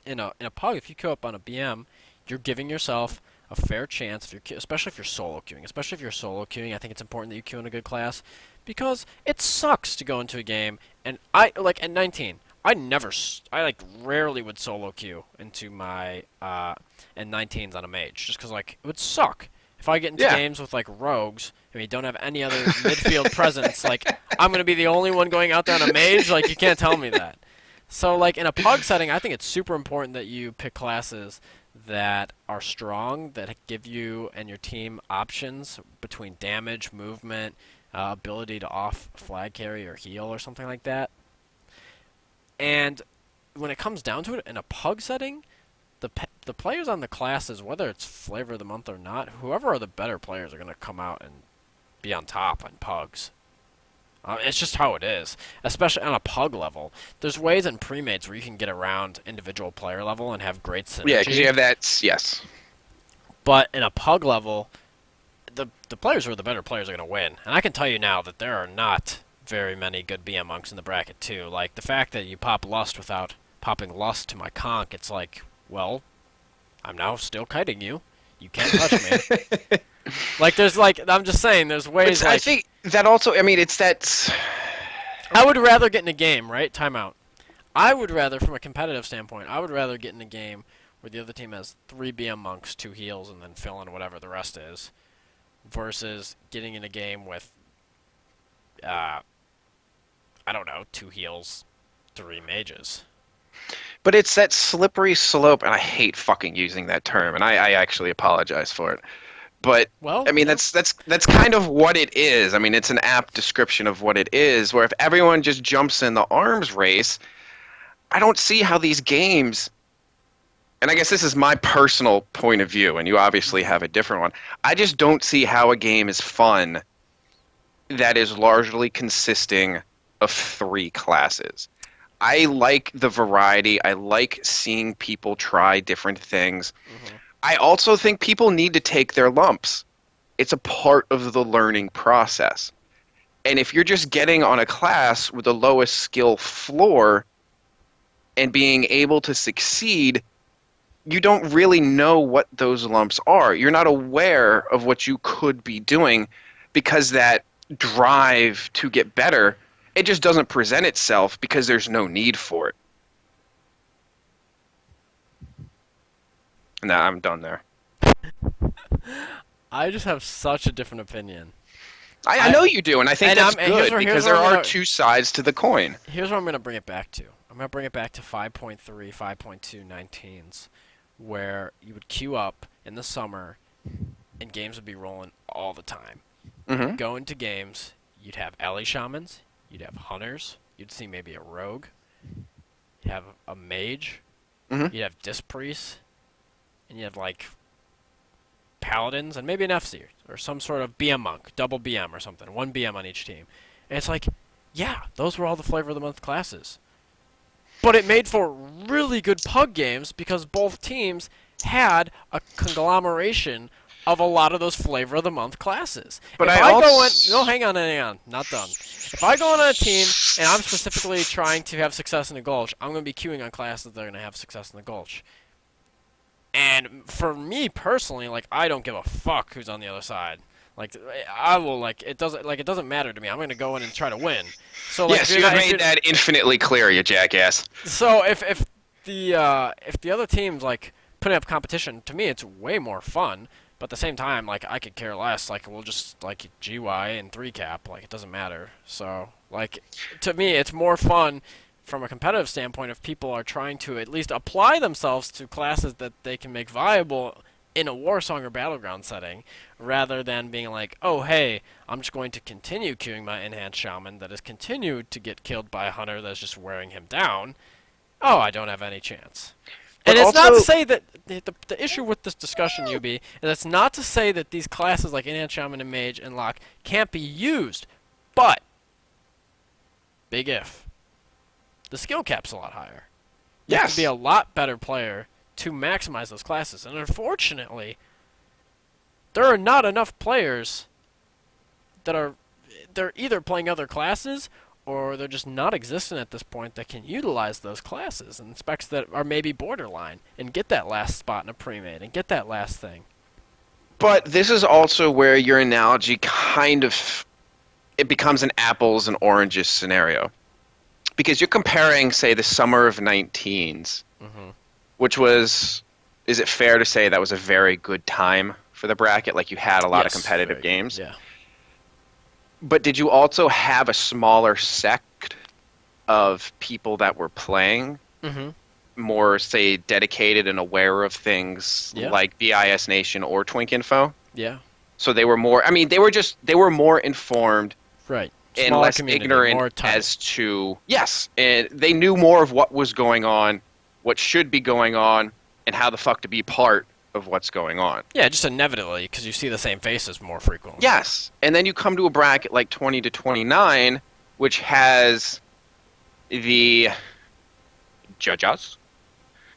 in a pug, if you queue up on a BM, you're giving yourself a fair chance, especially if you're solo queuing. Especially if you're solo queuing, I think it's important that you queue in a good class because it sucks to go into a game, and at 19, I rarely would solo queue into my and 19s on a mage, just because it would suck if I get into games with rogues and we don't have any other midfield presence. I'm gonna be the only one going out there on a mage. You can't tell me that. So in a pug setting, I think it's super important that you pick classes that are strong, that give you and your team options between damage, movement, ability to off flag carry or heal or something like that. And when it comes down to it, in a pug setting, the players on the classes, whether it's flavor of the month or not, whoever are the better players are going to come out and be on top on pugs. It's just how it is, especially on a pug level. There's ways in pre-mates where you can get around individual player level and have great synergy. Yeah, because you have that, yes. But in a pug level, the players who are the better players are going to win. And I can tell you now that there are not very many good BM monks in the bracket, too. The fact that you pop Lust without popping Lust to my conch, it's well, I'm now still kiting you. You can't touch me. Like, I'm just saying, there's ways, I like, think that also, I mean, it's that. I would rather get in a game, right? Timeout. I would rather, from a competitive standpoint, I would rather get in a game where the other team has 3 BM monks, 2 heals, and then fill in whatever the rest is, versus getting in a game with, uh, I don't know, 2 heals, 3 mages. But it's that slippery slope, and I hate fucking using that term, and I actually apologize for it. But Well, I mean, yeah. that's kind of what it is. I mean, it's an apt description of what it is. Where if everyone just jumps in the arms race, I don't see how these games. And I guess this is my personal point of view, and you obviously Mhm. have a different one. I just don't see how a game is fun that is largely consisting of 3 classes. I like the variety. I like seeing people try different things. Mhm. I also think people need to take their lumps. It's a part of the learning process. And if you're just getting on a class with the lowest skill floor and being able to succeed, you don't really know what those lumps are. You're not aware of what you could be doing because that drive to get better, it just doesn't present itself because there's no need for it. Nah, I'm done there. I just have such a different opinion. I I know you do, and I think and that's I'm and good here's because where there I'm are gonna 2 sides to the coin. here's what I'm gonna bring it back to. I'm gonna bring it back to 5.3, 5.2 19s, where you would queue up in the summer and games would be rolling all the time. Hmm. Go into games, you'd have alley shamans, you'd have hunters, you'd see maybe a rogue, you'd have a mage, Hmm. you'd have disc priests, and you'd have like paladins and maybe an FC or some sort of BM monk, double BM or something, 1 BM on each team. And it's like, yeah, those were all the flavor of the month classes. But it made for really good pug games because both teams had a conglomeration of a lot of those flavor of the month classes. But If I I go in, no, also, hang on, not done. If I go on a team and I'm specifically trying to have success in the Gulch, I'm going to be queuing on classes that are going to have success in the Gulch. And for me personally, like I don't give a fuck who's on the other side. Like I will it doesn't matter to me. I'm gonna go in and try to win. So like if yes, you're you have not if made you're that infinitely clear, you jackass. so if the other team's like putting up competition, to me it's way more fun. But at the same time, like I could care less. Like we'll just like GY and 3 cap. Like it doesn't matter. So like to me, it's more fun from a competitive standpoint if people are trying to at least apply themselves to classes that they can make viable in a war song or battleground setting, rather than being like, oh hey, I'm just going to continue queuing my enhanced shaman that has continued to get killed by a hunter that's just wearing him down. Oh, I don't have any chance. But And it's not to also, say that the issue with this discussion, UB, is it's not to say that these classes like Enhanced Shaman and Mage and Lock can't be used, but big if the skill cap's a lot higher. You have to be yes. a lot better player to maximize those classes, and unfortunately, there are not enough players that are they're either playing other classes or they're just not existent at this point that can utilize those classes and specs that are maybe borderline and get that last spot in a pre-made and get that last thing. But this is also where your analogy kind of it becomes an apples and oranges scenario. Because you're comparing, say, the summer of 19s, Mm-hmm. which was, is it fair to say that was a very good time for the bracket? Like you had a lot of Yes, competitive very good. games. Yeah. But did you also have a smaller sect of people that were playing Mm-hmm. more, say, dedicated and aware of things Yeah. like BIS Nation or Twink Info? Yeah. So they were more, I mean, they were more informed Right. and Smaller less community, ignorant more tight. as to, yes, and they knew more of what was going on, what should be going on, and how the fuck to be part of what's going on. Yeah, just inevitably because you see the same faces more frequently. Yes, and then you come to a bracket like 20 to 29, which has the judges,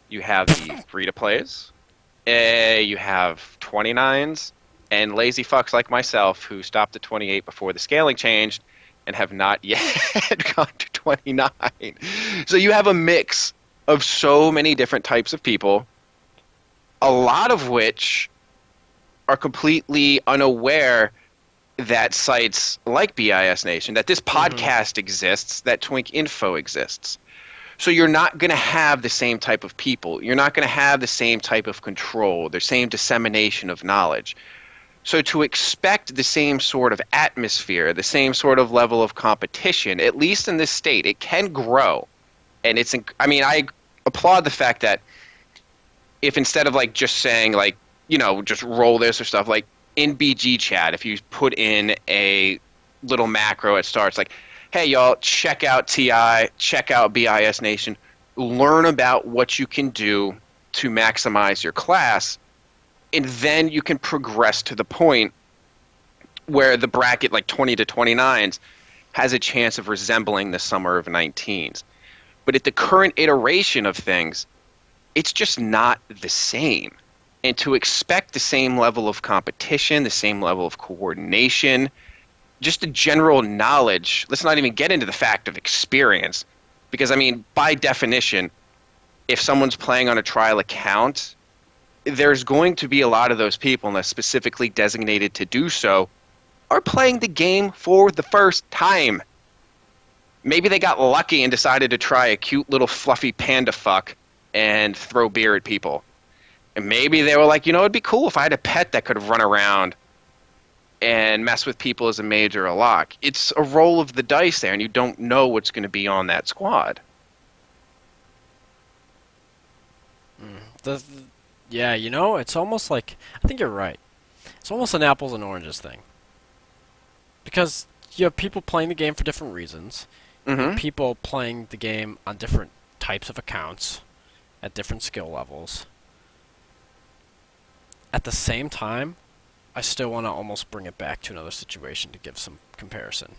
you have the free to plays, you have 29s, and lazy fucks like myself who stopped at 28 before the scaling changed and have not yet gone to 29. So you have a mix of so many different types of people, a lot of which are completely unaware that sites like BIS Nation, that this Mm-hmm. podcast exists, that Twink Info exists. So you're not going to have the same type of people. You're not going to have the same type of control, the same dissemination of knowledge. So to expect the same sort of atmosphere, the same sort of level of competition, at least in this state, it can grow. And I mean, I applaud the fact that if instead of like just saying like, just roll this or stuff, like in BG chat, if you put in a little macro, it starts like, hey y'all, check out TI, check out BIS Nation, learn about what you can do to maximize your class, and then you can progress to the point where the bracket like 20 to 29s has a chance of resembling the summer of 19s. But at the current iteration of things, it's just not the same. And to expect the same level of competition, the same level of coordination, just the general knowledge, let's not even get into the fact of experience. Because, I mean, by definition, if someone's playing on a trial account, there's going to be a lot of those people, and they're specifically designated to do so, are playing the game for the first time. Maybe they got lucky and decided to try a cute little fluffy panda fuck and throw beer at people. And maybe they were like, it'd be cool if I had a pet that could run around and mess with people as a mage or a lock. It's a roll of the dice there, and you don't know what's going to be on that squad. The, yeah, it's almost like I think you're right. It's almost an apples and oranges thing because you have people playing the game for different reasons. You have Mm-hmm. people playing the game on different types of accounts at different skill levels. At the same time, I still want to almost bring it back to another situation to give some comparison.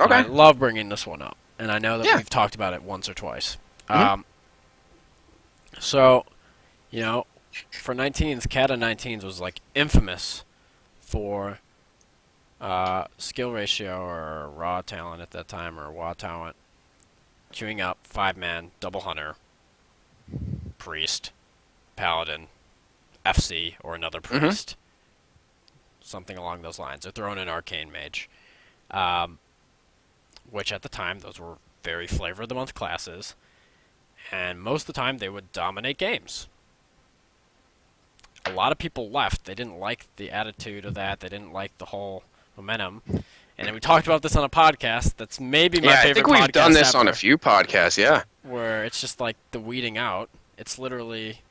And I Okay. love bringing this one up, and I know that Yeah. we've talked about it once or twice. Mm-hmm. Um, so, you know, for 19s, Kata 19s was like infamous for skill ratio or raw talent at that time or raw talent. Queuing up 5-man, double hunter, priest, paladin, FC, or another Mm-hmm. priest. Something along those lines. Or throwing an arcane mage. Um, which at the time, those were very flavor of the month classes. And most of the time, they would dominate games. A lot of people left. They didn't like the attitude of that. They didn't like the whole momentum. And we talked about this on a podcast. That's maybe my Yeah, I favorite think we've done podcast this on a ever. few podcasts, yeah. Where it's just like the weeding out. It's literally,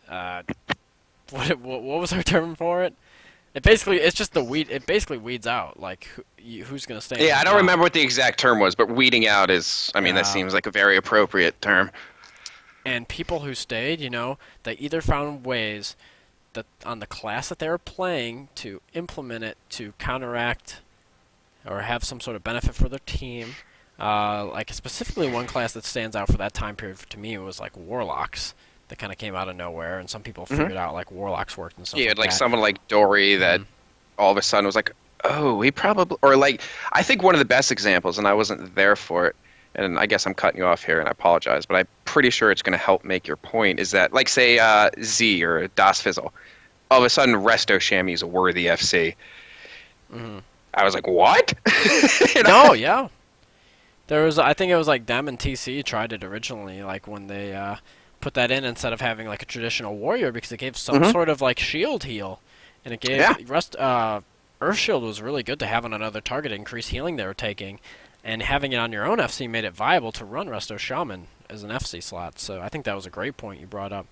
uh, what was our term for it? It's just the weed. It basically weeds out like who's gonna stay and Yeah, I who's don't not. remember what the exact term was, but weeding out is, I mean, that Um, seems like a very appropriate term. and people who stayed, they either found ways that on the class that they were playing to implement it to counteract or have some sort of benefit for their team. Like specifically one class that stands out for that time period to me was like warlocks that kind of came out of nowhere, and some people Hmm. figured out like warlocks worked and stuff Yeah, like like that. someone like Dory that Mm. all of a sudden was like, oh, he probably, or like, I think one of the best examples, and I wasn't there for it, and I guess I'm cutting you off here, and I apologize, but I'm pretty sure it's going to help make your point, is that, like, say, Z or Das Fizzle, all of a sudden, Resto Chamois is a worthy FC. Hmm. I was like, what? You know? No, yeah. I think it was like them and TC tried it originally, like when they put that in instead of having like a traditional warrior because it gave some Hmm. sort of like shield heal, and it gave Yeah. Earth Shield was really good to have on another target, increase healing they were taking, and having it on your own FC made it viable to run Resto Shaman as an FC slot. So I think that was a great point you brought up.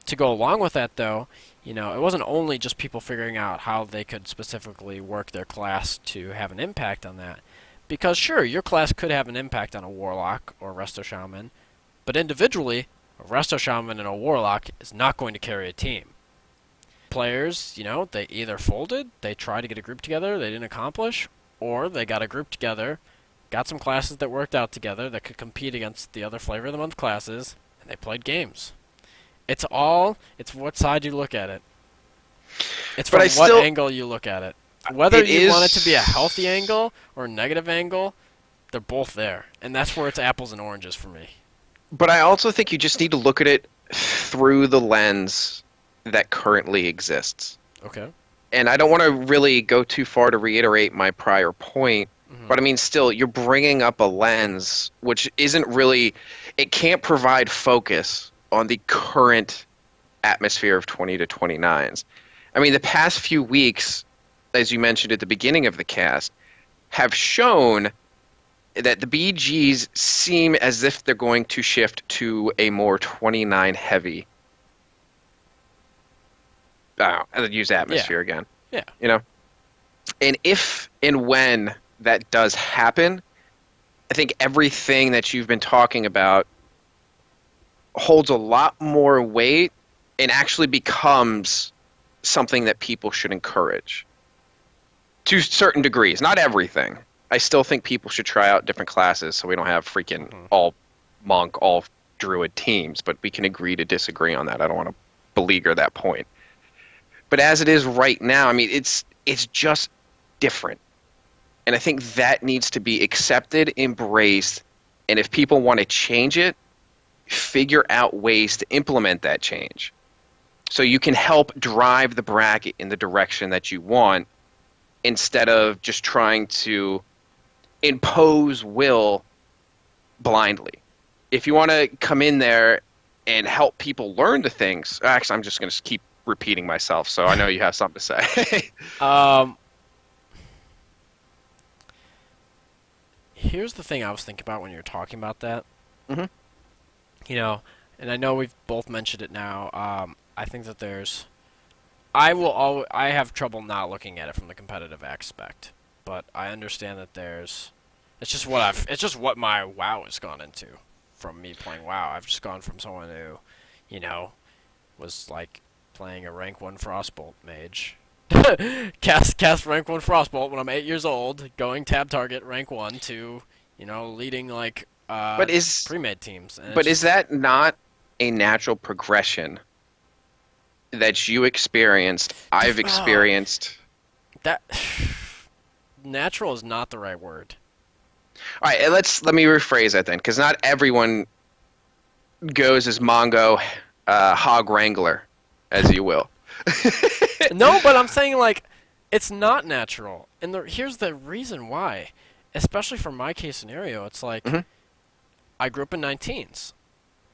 To go along with that, though, it wasn't only just people figuring out how they could specifically work their class to have an impact on that. Because sure, your class could have an impact on a Warlock or Resto Shaman, but individually, a Resto Shaman and a Warlock is not going to carry a team. Players, they either folded, they tried to get a group together, they didn't accomplish, or they got a group together, got some classes that worked out together that could compete against the other Flavor of the Month classes, and they played games. It's what side you look at it. It's But from I what still, angle you look at it. Whether it you want it to be a healthy is, angle or a negative angle, they're both there. And that's where it's apples and oranges for me. but I also think you just need to look at it through the lens that currently exists. Okay. And I don't want to really go too far to reiterate my prior point, Hmm. but I mean, still, you're bringing up a lens which isn't really, it can't provide focus on the current atmosphere of 20 to 29s. I mean, the past few weeks, as you mentioned at the beginning of the cast, have shown that the BGs seem as if they're going to shift to a more 29 heavy. I'll use Yeah. atmosphere again. Yeah. You know, and if and when that does happen, I think everything that you've been talking about holds a lot more weight and actually becomes something that people should encourage to certain degrees. Not everything. I still think people should try out different classes so we don't have freaking Hmm. all monk, all druid teams, but we can agree to disagree on that. I don't want to beleaguer that point. But as it is right now, I mean, it's just different. And I think that needs to be accepted, embraced, and if people want to change it, figure out ways to implement that change. So you can help drive the bracket in the direction that you want instead of just trying to impose will blindly. If you want to come in there and help people learn the things, actually, I'm just going to keep repeating myself, so I know you have something to say. Um, Here's the thing I was thinking about when you were talking about that. Hmm. You know, and I know we've both mentioned it now. I think that I have trouble not looking at it from the competitive aspect, but I understand that it's just what my WoW has gone into from me playing WoW. I've just gone from someone who, you know, was like playing a rank 1 Frostbolt mage. Cast rank 1 Frostbolt when I'm 8 years old, going tab target rank 1 to, leading like But is pre-made teams, and it's but is just that not a natural progression that you experienced, I've oh, experienced? that natural is not the right word. All right, let me rephrase that then, because not everyone goes as Mongo Hog Wrangler, as you will. No, but I'm saying like it's not natural, and here's the reason why. Especially for my case scenario, it's like Hmm. I grew up in 19s.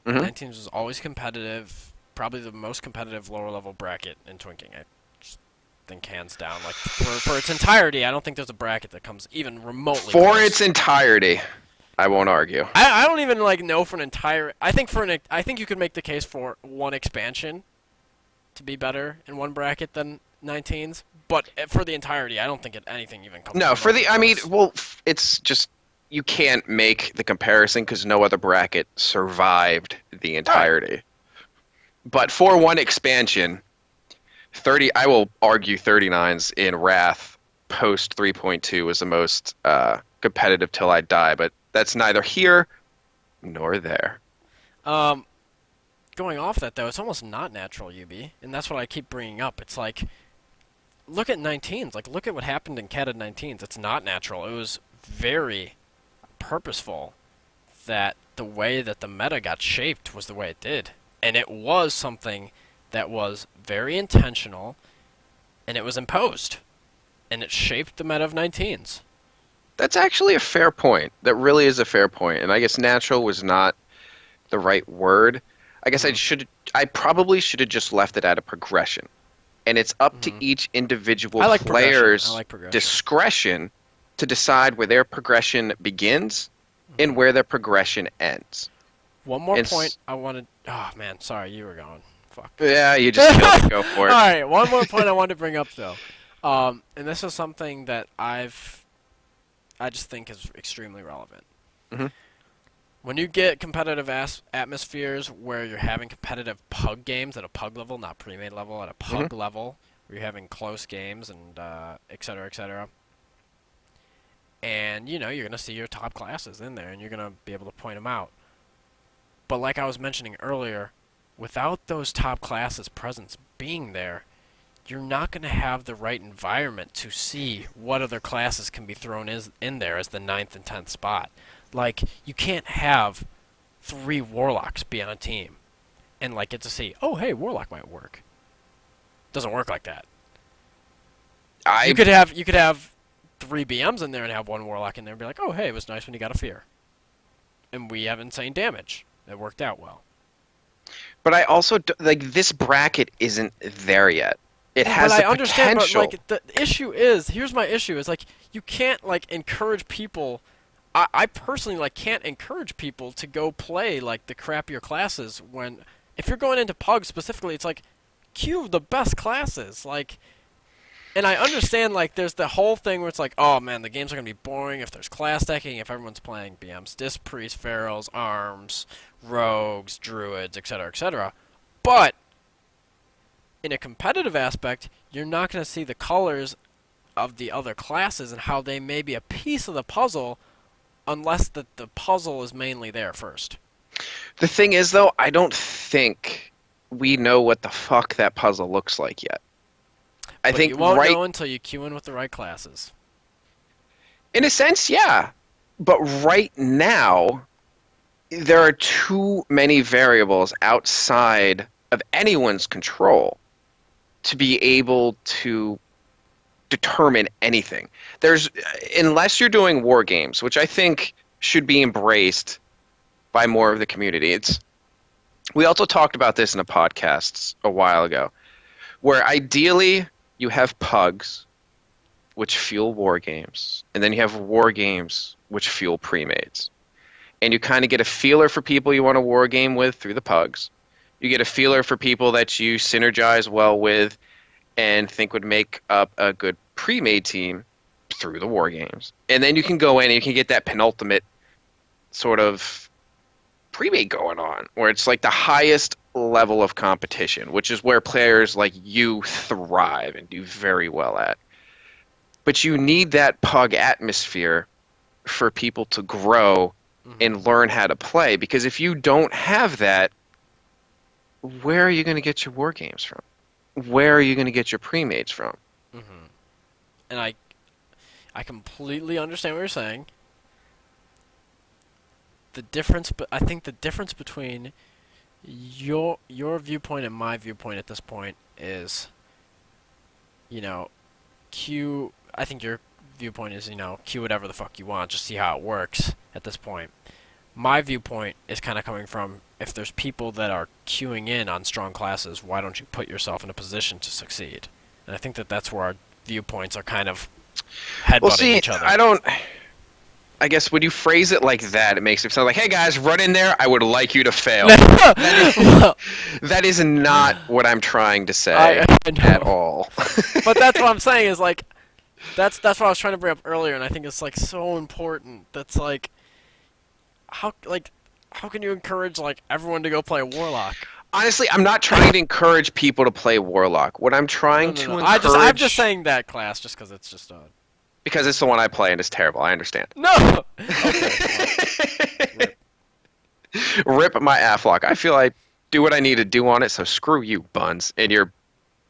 Hmm. 19s was always competitive, probably the most competitive lower level bracket in Twinking. I just think hands down, like for its entirety, I don't think there's a bracket that comes even remotely For its close. entirety, I won't argue. I don't even like know for an entire. I think you could make the case for one expansion to be better in one bracket than 19s, but for the entirety, I don't think anything even comes No, remotely I mean, close. well, it's just you can't make the comparison because no other bracket survived the All right. entirety. But for one expansion, 30, I will argue 39s in Wrath post 3.2 was the most competitive till I die, but that's neither here nor there. Um, Going off that though, it's almost not natural, UB, and that's what I keep bringing up. It's like look at 19s. Like look at what happened in Cat 19s. It's not natural. It was very purposeful that the way that the meta got shaped was the way it did, and it was something that was very intentional, and it was imposed, and it shaped the meta of 19s. That's actually a fair point. That really is a fair point. And I guess natural was not the right word. I guess Hmm. I probably should have just left it at a progression. And it's up to Hmm. each individual I like progression. I player's like progression. discretion to decide where their progression begins and Hmm. where their progression ends. One more And point I wanted. Oh man, sorry, you were going. Fuck. yeah, you just killed it. Go for All it. right, one more point I wanted to bring up though, and this is something that I just think is extremely relevant. Hmm. When you get competitive atmospheres where you're having competitive pug games at a pug level, not pre-made level, at a Hmm. pug level, where you're having close games and et cetera, and you're gonna see your top classes in there, and you're gonna be able to point them out. But like I was mentioning earlier, without those top classes' presence being there, you're not going to have the right environment to see what other classes can be thrown in there as the ninth and 10th spot. Like, you can't have 3 Warlocks be on a team and, like, get to see, oh, hey, Warlock might work. Doesn't work like that. I You could have three BMs in there and have one Warlock in there and be like, oh hey, it was nice when you got a fear, and we have insane damage. It worked out well. but I also like this bracket isn't there yet. It Yeah, but has the I understand. But potential. like the issue is, here's my issue: is like you can't like encourage people. I personally like can't encourage people to go play like the crappier classes when if you're going into Pug specifically, it's like queue the best classes. Like, and I understand like there's the whole thing where it's like, oh man, the games are gonna be boring if there's class stacking, if everyone's playing BMs, Disc Priests, Pharaohs, Arms, Rogues, Druids, etc., etc. But in a competitive aspect, you're not going to see the colors of the other classes and how they may be a piece of the puzzle unless the puzzle is mainly there first. The thing is, though, I don't think we know what the fuck that puzzle looks like yet. I But think you won't right know until you queue in with the right classes. in a sense, yeah. But right now, there are too many variables outside of anyone's control to be able to determine anything. There's unless you're doing war games, which I think should be embraced by more of the community. It's we also talked about this in a podcast a while ago, where ideally you have pugs, which fuel war games, and then you have war games, which fuel pre-mades. And you kind of get a feeler for people you want to war game with through the pugs. You get a feeler for people that you synergize well with and think would make up a good pre-made team through the war games. And then you can go in and you can get that penultimate sort of pre-made going on, where it's like the highest level of competition, which is where players like you thrive and do very well at. But you need that pug atmosphere for people to grow Mm-hmm. and learn how to play, because if you don't have that, where are you going to get your war games from? Where are you going to get your pre-mades from? Mm-hmm. And I completely understand what you're saying. The difference, but I think the difference between your viewpoint and my viewpoint at this point is, you know, queue. I think your viewpoint is, queue whatever the fuck you want, just see how it works at this point. My viewpoint is kind of coming from if there's people that are queuing in on strong classes, why don't you put yourself in a position to succeed? And I think that that's where our viewpoints are kind of Well, headbutting see, each other. I don't. I guess when you phrase it like that, it makes it sound like, "Hey guys, run in there. I would like you to fail." Well, That is not what I'm trying to say I at know, all. but that's what I'm saying is like that's what I was trying to bring up earlier, and I think it's like so important. That's like how can you encourage like everyone to go play Warlock? Honestly, I'm not trying to encourage people to play Warlock. What I'm No, trying no, to no. I'm just encourage, saying that class just because it's just because it's the one I play and it's terrible. I understand. no. Okay, well, Rip my Aflock. I feel I do what I need to do on it, so screw you, Buns, and your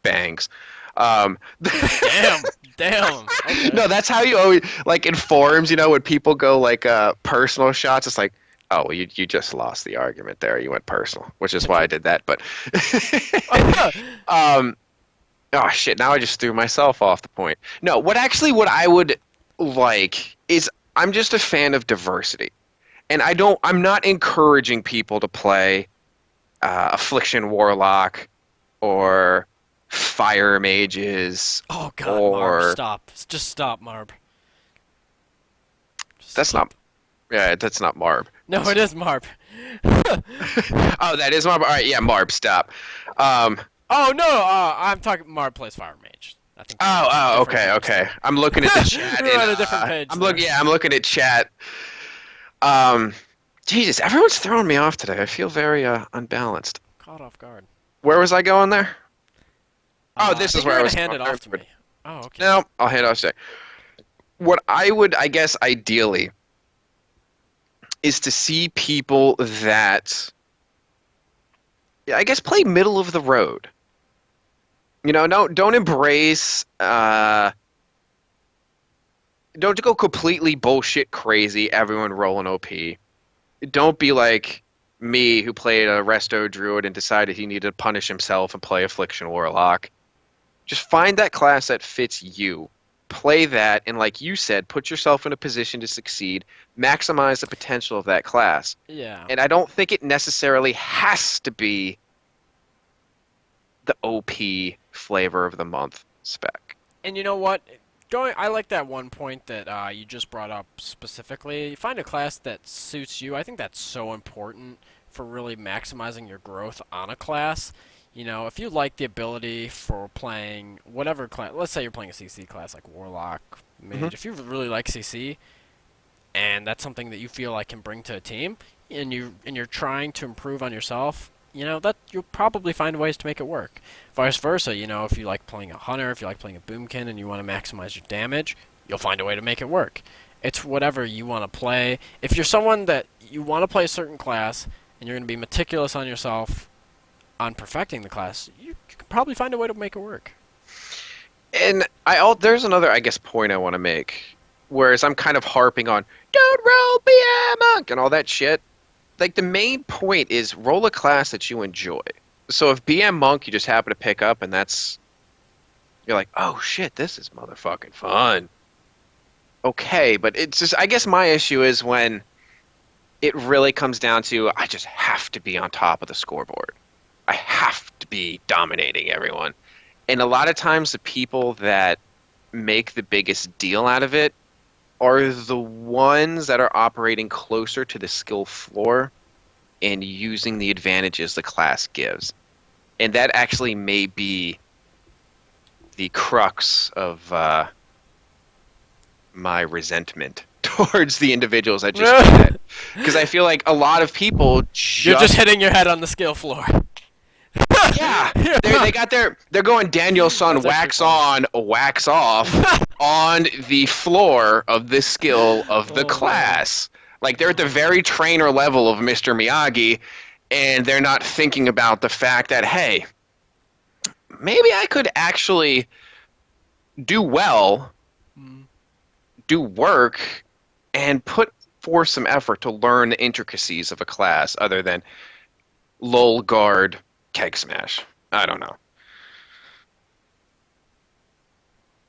bangs. Um, damn, damn. Okay. no, that's how you always like in forums. When people go like personal shots, it's like, oh, well, you just lost the argument there. You went personal, which is why I did that. But um, oh shit! Now I just threw myself off the point. No, what I would like is I'm just a fan of diversity, and I'm not encouraging people to play Affliction Warlock or Fire Mages Oh God, Marb, or stop. Just stop, Marb. Just that's not stop. yeah that's not Marb. No, it is Marb. Oh, that is Marb. All right, yeah, Marb, stop. Um, Oh no, I'm talking. Marb plays Fire Mage. I think we're on oh, different okay, page okay. there. I'm looking at the chat. We're And, on a different page. I'm looking at chat. Um, Jesus, everyone's throwing me off today. I feel very unbalanced. Caught off guard. Where was I going there? Oh, I this is think where you're I gonna was hand going. it off to me. Oh, okay. No, I'll hand it off today. What I would, I guess, ideally, is to see people that, yeah, I guess, play middle of the road. No, don't embrace. Don't go completely bullshit crazy. Everyone rolling OP. Don't be like me, who played a Resto Druid and decided he needed to punish himself and play Affliction Warlock. Just find that class that fits you. Play that, and like you said, put yourself in a position to succeed. Maximize the potential of that class. Yeah. And I don't think it necessarily has to be the OP flavor of the month spec. And you know what? I like that one point that you just brought up specifically. Find a class that suits you. I think that's so important for really maximizing your growth on a class. You know, if you like the ability for playing whatever class, let's say you're playing a CC class like Warlock, Hmm. Mage. If you really like CC, and that's something that you feel like can bring to a team, and you're trying to improve on yourself, you know that you'll probably find ways to make it work. Vice versa, you know, if you like playing a hunter, if you like playing a boomkin, and you want to maximize your damage, you'll find a way to make it work. It's whatever you want to play. If you're someone that you want to play a certain class and you're going to be meticulous on yourself on perfecting the class, you can probably find a way to make it work. And there's another, I guess, point I want to make. Whereas I'm kind of harping on, don't roll be a monk and all that shit. Like, the main point is roll a class that you enjoy. So if BM Monk you just happen to pick up and you're like, oh shit, this is motherfucking fun. Okay, but it's just, I guess my issue is when it really comes down to, I just have to be on top of the scoreboard. I have to be dominating everyone. And a lot of times the people that make the biggest deal out of it are the ones that are operating closer to the skill floor and using the advantages the class gives. And that actually may be the crux of my resentment towards the individuals that just do that. Because I feel like a lot of people You're just just hitting your head on the skill floor. yeah, they're going Danielson That's actually wax funny. on, wax off on the floor of the skill of the Oh man. class. Like they're at the very trainer level of Mr. Miyagi, and they're not thinking about the fact that, hey, maybe I could actually do well, Mm. do work, and put forth some effort to learn the intricacies of a class other than lull guard keg smash. I don't know.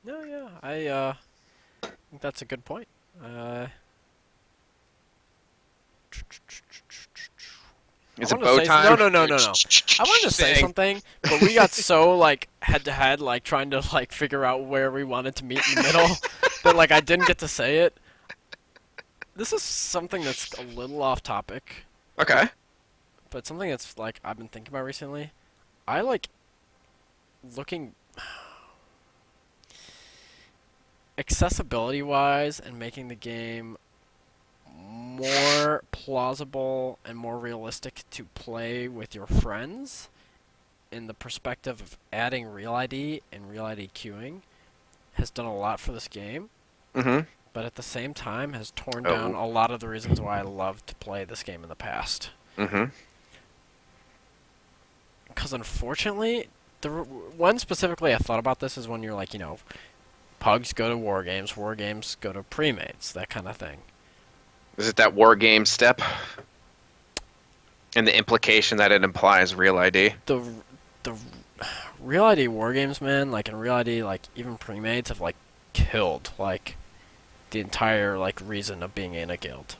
No, yeah, think that's a good point. Uh, I It's a want to bow say time no. I wanted to say thing. something, but we got so like head to head, like trying to like figure out where we wanted to meet in the middle, that like I didn't get to say it. This is something that's a little off topic, Okay. but something that's like I've been thinking about recently. I like looking accessibility wise and making the game more plausible and more realistic to play with your friends in the perspective of adding Real ID and Real ID queuing has done a lot for this game, Mm-hmm. but at the same time has torn down Oh. a lot of the reasons why I loved to play this game in the past. Mm-hmm. Because unfortunately, one specifically I thought about this is when you're like, you know, pugs go to war games go to premates, that kind of thing. Is it that war game step and the implication that it implies real ID? The Real ID war games, man, like in Real ID, like even premates have like killed like the entire like reason of being in a guild.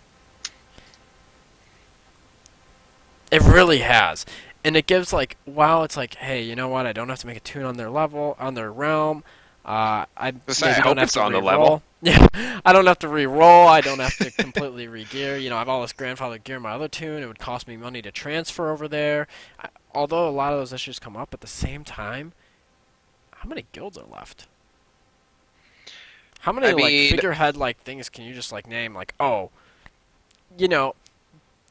It really has. And it gives like, wow, it's like, hey, you know what? I don't have to make a tune on their level, on their realm. I Just I maybe don't hope have it's to on the level. re-roll. Yeah, I don't have to re-roll. I don't have to completely re-gear. You know, I have all this grandfather gear in my other tune. It would cost me money to transfer over there. Although a lot of those issues come up at the same time, how many guilds are left? How I many like mean, figurehead like things can you just like name like, oh, you know,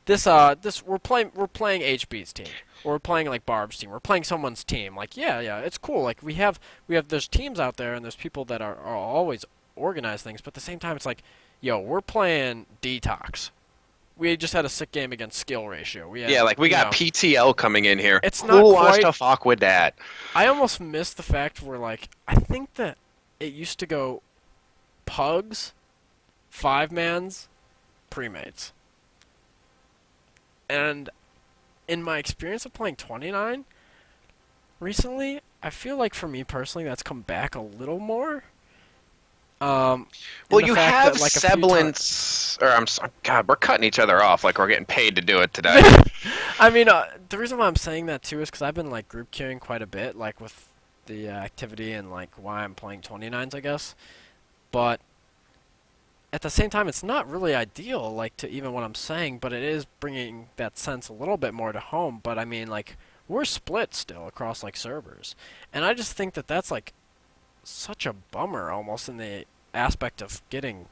this we're playing HB's team. Or we're playing like Barb's team. We're playing someone's team. Like, yeah, it's cool. Like we have there's teams out there and there's people that are always organize things, but at the same time it's like, yo, we're playing Detox. We just had a sick game against skill ratio. We had, yeah, like we you got know, PTL coming in here. it's not Who wants quite. to fuck with that? I almost missed the fact where like I think that it used to go pugs, five mans, premates. And in my experience of playing 29, recently, I feel like for me personally, that's come back a little more. In Well, the you fact have that like a few times, semblance, or I'm sorry, God, we're cutting each other off like we're getting paid to do it today. I mean, the reason why I'm saying that too is because I've been like group queuing quite a bit, like with the activity and like why I'm playing 29s, I guess. But at the same time, it's not really ideal, like to even what I'm saying, but it is bringing that sense a little bit more to home. But I mean, like we're split still across like servers, and I just think that that's like such a bummer almost in the aspect of getting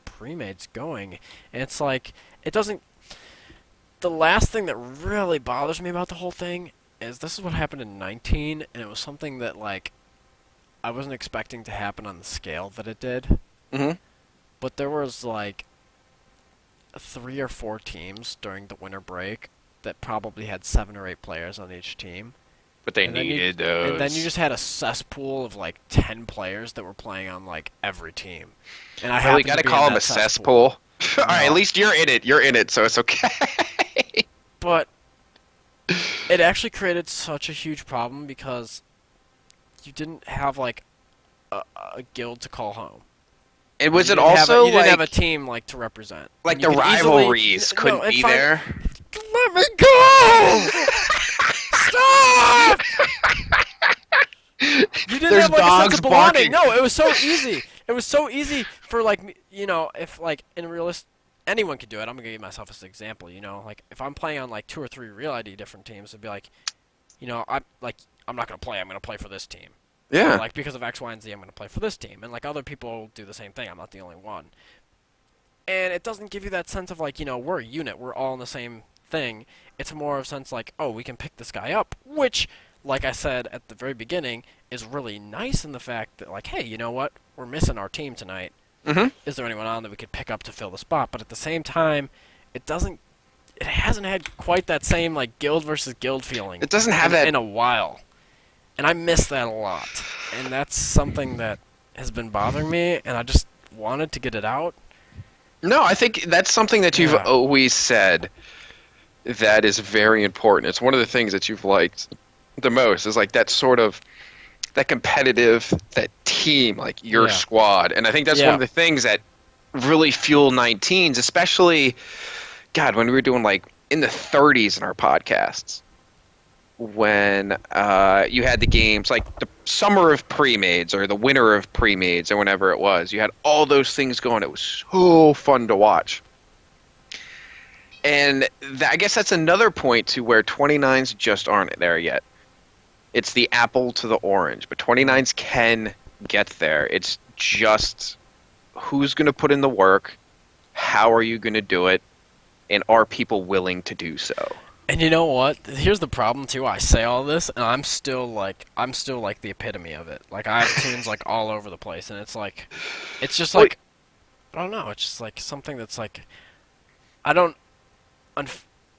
pre-mades going. And it's like it doesn't. The last thing that really bothers me about the whole thing is this is what happened in 19, and it was something that like I wasn't expecting to happen on the scale that it did. Hmm. But there was like 3 or 4 teams during the winter break that probably had 7 or 8 players on each team. But they And then you needed and then you those. just had a cesspool of like 10 players that were playing on like every team. And I Really, happened got to to be in call them a that cesspool. cesspool. All right, at No. least you're in it. You're in it, so it's okay. But it actually created such a huge problem because you didn't have like a guild to call home. And And was it also you didn't have a like team like to represent. And you the could easily rivalries no couldn't and be find there? let me go! Stop! You didn't There's have like a sense dogs of belonging. barking. No, it was so easy. It was so easy for like if like in realist anyone could do it. I'm gonna give myself as an example. Like if I'm playing on like 2 or 3 real ID different teams, it'd be like, I'm not gonna play. I'm gonna play for this team. Or Yeah. like because of X, Y, and Z, I'm gonna play for this team. And like other people do the same thing. I'm not the only one. And it doesn't give you that sense of like we're a unit. We're all in the same thing. It's more of a sense like, oh, we can pick this guy up, which, like I said at the very beginning, is really nice in the fact that like, hey, you know what? We're missing our team tonight. Hmm. Is there anyone on that we could pick up to fill the spot? But at the same time, it doesn't. It hasn't had quite that same like guild versus guild feeling It doesn't have in that. in a while, and I miss that a lot. And that's something that has been bothering me, and I just wanted to get it out. No, I think that's something that you've Yeah. always said that is very important. It's one of the things that you've liked the most is like that sort of that competitive, that team, like your Yeah. squad. And I think that's one Yeah. of the things that really fuel 19s, especially God, when we were doing like in the 30s in our podcasts, when you had the games like the summer of pre-mades or the winter of pre-mades or whenever it was, you had all those things going. It was so fun to watch. And I guess that's another point to where 29s just aren't there yet. It's the apple to the orange, but Mhm. 29s can get there. It's just who's going to put in the work, how are you going to do it, and are people willing to do so? And you know what? Here's the problem too. I say all this, and I'm still like the epitome of it. Like I have tunes like all over the place, and it's just Well, like I don't know. It's just like something that's like I don't.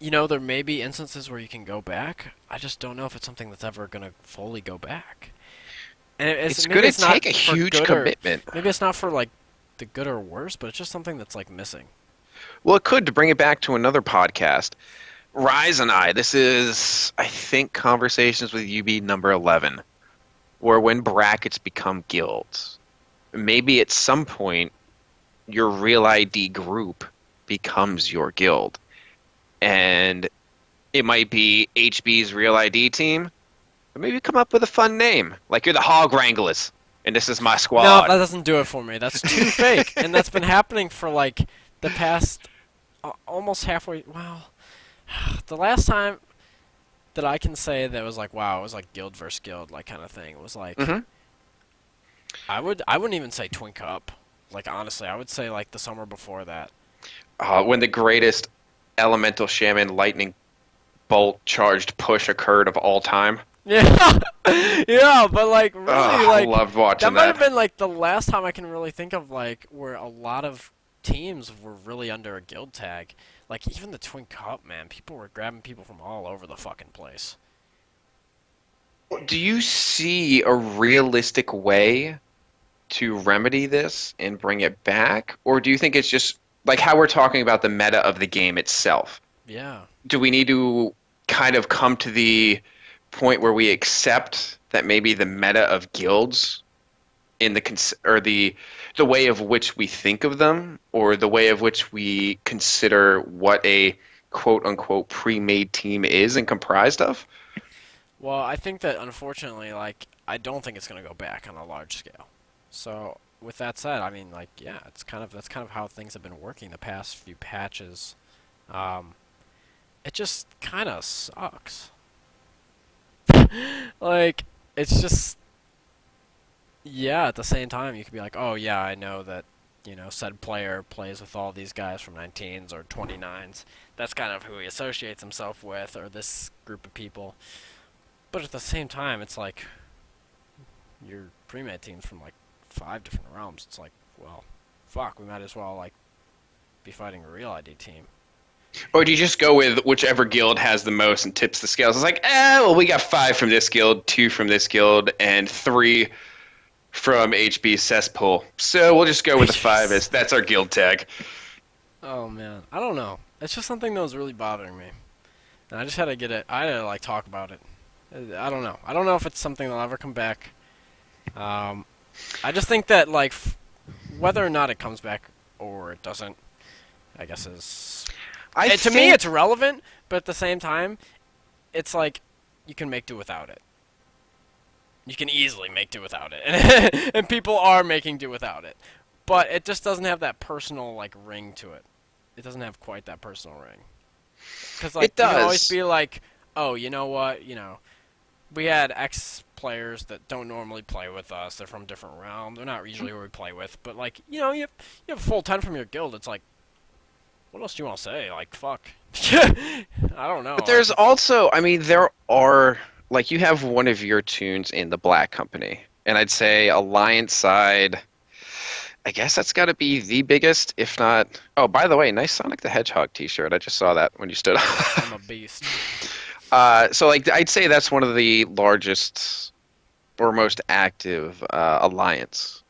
There may be instances where you can go back. I just don't know if it's something that's ever gonna fully go back. And it's maybe going it's to take not a for huge good or commitment. maybe it's not for like the good or worse, but it's just something that's like missing. Well, it could, to bring it back to another podcast. Rise and I, this is, I think, Conversations with UB number 11, where when brackets become guilds, maybe at some point your real ID group becomes your guild. And it might be HB's real ID team, or maybe come up with a fun name. Like you're the Hog Wranglers, and this is my No, squad. that doesn't do it for me. That's too fake, and that's been happening for like the past almost halfway. Wow, the last time that I can say that was like wow, it was like guild versus guild like kind of thing. It was like Hmm. I wouldn't even say Twin Cup. Like honestly, I would say like the summer before that. When the greatest elemental shaman lightning bolt charged push occurred of all time. Yeah, yeah, but like really, I like loved that watching might have that. been like the last time I can really think of like where a lot of teams were really under a guild tag. Like even the Twin Cup, man, people were grabbing people from all over the fucking place. Do you see a realistic way to remedy this and bring it back? Or do you think it's just like how we're talking about the meta of the game itself? Yeah. Do we need to kind of come to the point where we accept that maybe the meta of guilds in or the way of which we think of them, or the way of which we consider what a quote unquote pre-made team is and comprised of. Well, I think that unfortunately, like, I don't think it's going to go back on a large scale. So, with that said, I mean, like, yeah, that's kind of how things have been working the past few patches. Um, it just kind of sucks. Like, it's just, yeah, at the same time, you could be like, oh, yeah, I know that, said player plays with all these guys from 19s or 29s. That's kind of who he associates himself with, or this group of people. But at the same time, it's like, your pre-made team's from, like, 5 different realms. It's like, well, fuck, we might as well, like, be fighting a real ID team. Or do you just go with whichever guild has the most and tips the scales? It's like, well, we got 5 from this guild, 2 from this guild, and 3 from HB cesspool. So we'll just go with the 5 as that's our guild tag. Oh, man. I don't know. It's just something that was really bothering me. And I just had to get it. I had to, like, talk about it. I don't know. I don't know if it's something that'll ever come back. I just think that, like, whether or not it comes back or it doesn't, I guess is... to me, it's relevant, but at the same time, it's like, you can make do without it. You can easily make do without it. And people are making do without it. But it just doesn't have that personal, like, ring to it. It doesn't have quite that personal ring. Because, like, It does. you can always be like, oh, you know what, we had X players that don't normally play with us. They're from different realms. They're not usually where we play with. But, like, you have a full 10 from your guild. It's like, what else do you want to say? Like, fuck. I don't know. But there's also, I mean, there are, like, you have one of your tunes in the Black Company. And I'd say Alliance side, I guess that's got to be the biggest, if not... Oh, by the way, nice Sonic the Hedgehog t-shirt. I just saw that when you stood up. Yes, I'm a beast. So, like, I'd say that's one of the largest or most active Alliance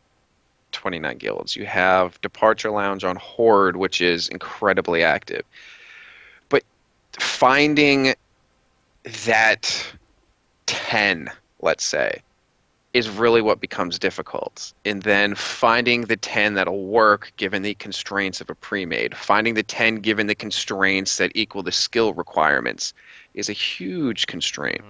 29 guilds. You have Departure Lounge on Horde, which is incredibly active. But finding that 10, let's say, is really what becomes difficult. And then finding the 10 that'll work given the constraints of a pre-made, finding the 10 given the constraints that equal the skill requirements is a huge constraint.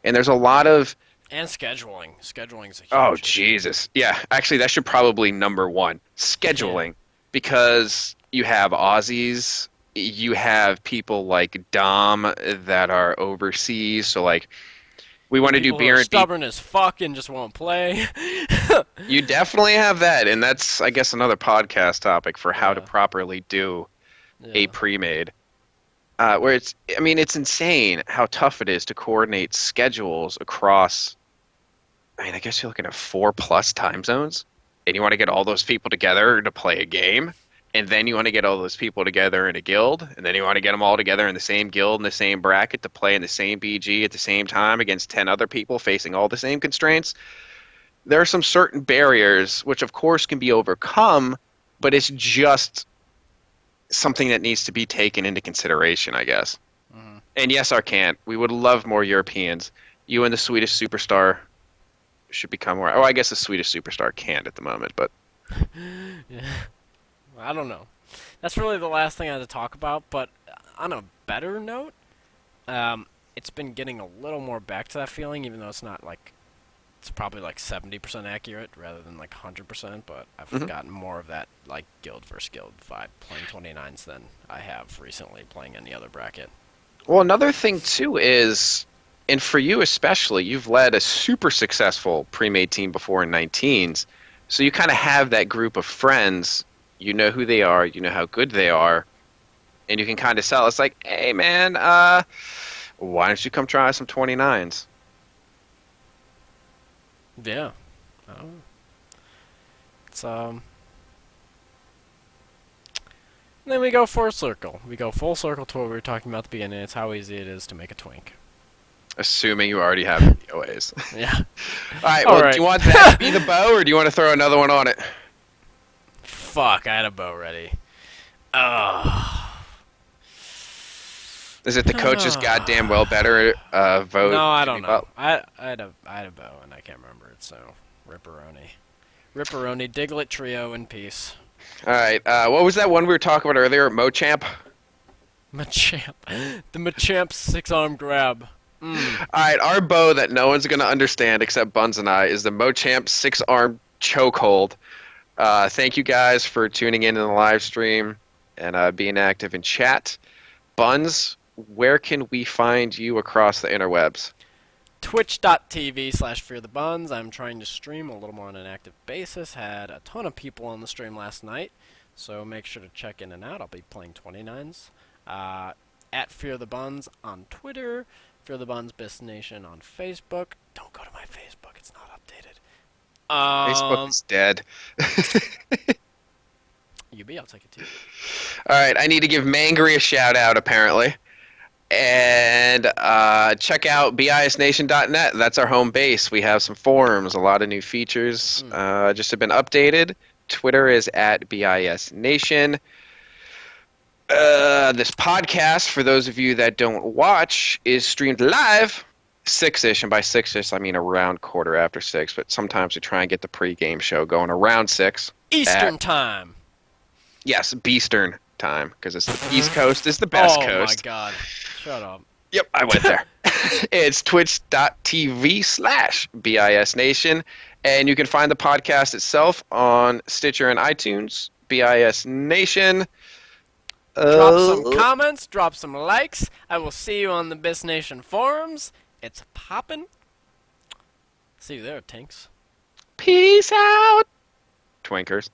And there's a lot of... And scheduling. Scheduling is a huge Oh, issue. Jesus. Yeah, actually, that should probably number 1. Scheduling. Yeah. Because you have Aussies, you have people like Dom that are overseas, so, like, we want to do beer and stubborn as fuck and just won't play. You definitely have that, and that's, I guess, another podcast topic for how to properly do a pre-made. Where it's insane how tough it is to coordinate schedules across, I guess you're looking at 4+ time zones, and you want to get all those people together to play a game, and then you want to get all those people together in a guild, and then you want to get them all together in the same guild in the same bracket to play in the same BG at the same time against 10 other people facing all the same constraints. There are some certain barriers which, of course, can be overcome, but it's just something that needs to be taken into consideration, I guess. Mm-hmm. And yes, Arcant, we would love more Europeans. You and the Swedish Superstar should become more... Oh, I guess the Swedish Superstar can't at the moment, but... Yeah. I don't know. That's really the last thing I had to talk about, but on a better note, it's been getting a little more back to that feeling, even though it's not like... It's probably like 70% accurate rather than like 100%, but I've gotten more of that like guild versus guild vibe playing 29s than I have recently playing any other bracket. Well, another thing too is, and for you especially, you've led a super successful pre-made team before in 19s, so you kind of have that group of friends. You know who they are, you know how good they are, and you can kind of sell. It's like, hey man, why don't you come try some 29s? Yeah. It's and then we go full circle. We go full circle to what we were talking about at the beginning. It's how easy it is to make a twink. Assuming you already have DOAs. Yeah. Alright, well, do you want that to be the bow, or do you want to throw another one on it? Fuck, I had a bow ready. Is it the coach's goddamn well better vote No, I Jimmy don't know. Butler? I had a vote and I can't remember it. So Ripperoni, Ripperoni, Diglett trio in peace. All right. What was that one we were talking about earlier? Mochamp. Machamp, the Machamp 6-arm grab. All right. Our bow that no one's gonna understand except Buns and I is the Mochamp 6-arm chokehold. Thank you guys for tuning in the live stream and being active in chat. Buns, where can we find you across the interwebs? Twitch.tv/fearthebuns. I'm trying to stream a little more on an active basis. Had a ton of people on the stream last night, so make sure to check in and out. I'll be playing 29s. At Fear the Buns on Twitter. Fear the Buns Bisnation on Facebook. Don't go to my Facebook. It's not updated. Facebook is dead. I'll take it too. All right. I need to give Mangry a shout out, apparently. And check out bisnation.net. That's our home base. We have some forums, a lot of new features just have been updated. Twitter is at bisnation. This podcast, for those of you that don't watch, is streamed live 6-ish, and by 6-ish I mean around 6:15, but sometimes we try and get the pregame show going around 6. Eastern time. Yes, Beastern time, because it's the East Coast is the best coast. Oh my god. Shut up. Yep, I went there. It's twitch.tv/bisnation, and you can find the podcast itself on Stitcher and iTunes, BIS Nation. Drop some comments, drop some likes. I will see you on the Bis Nation forums. It's poppin'. See you there, Tinks. Peace out, Twinkers.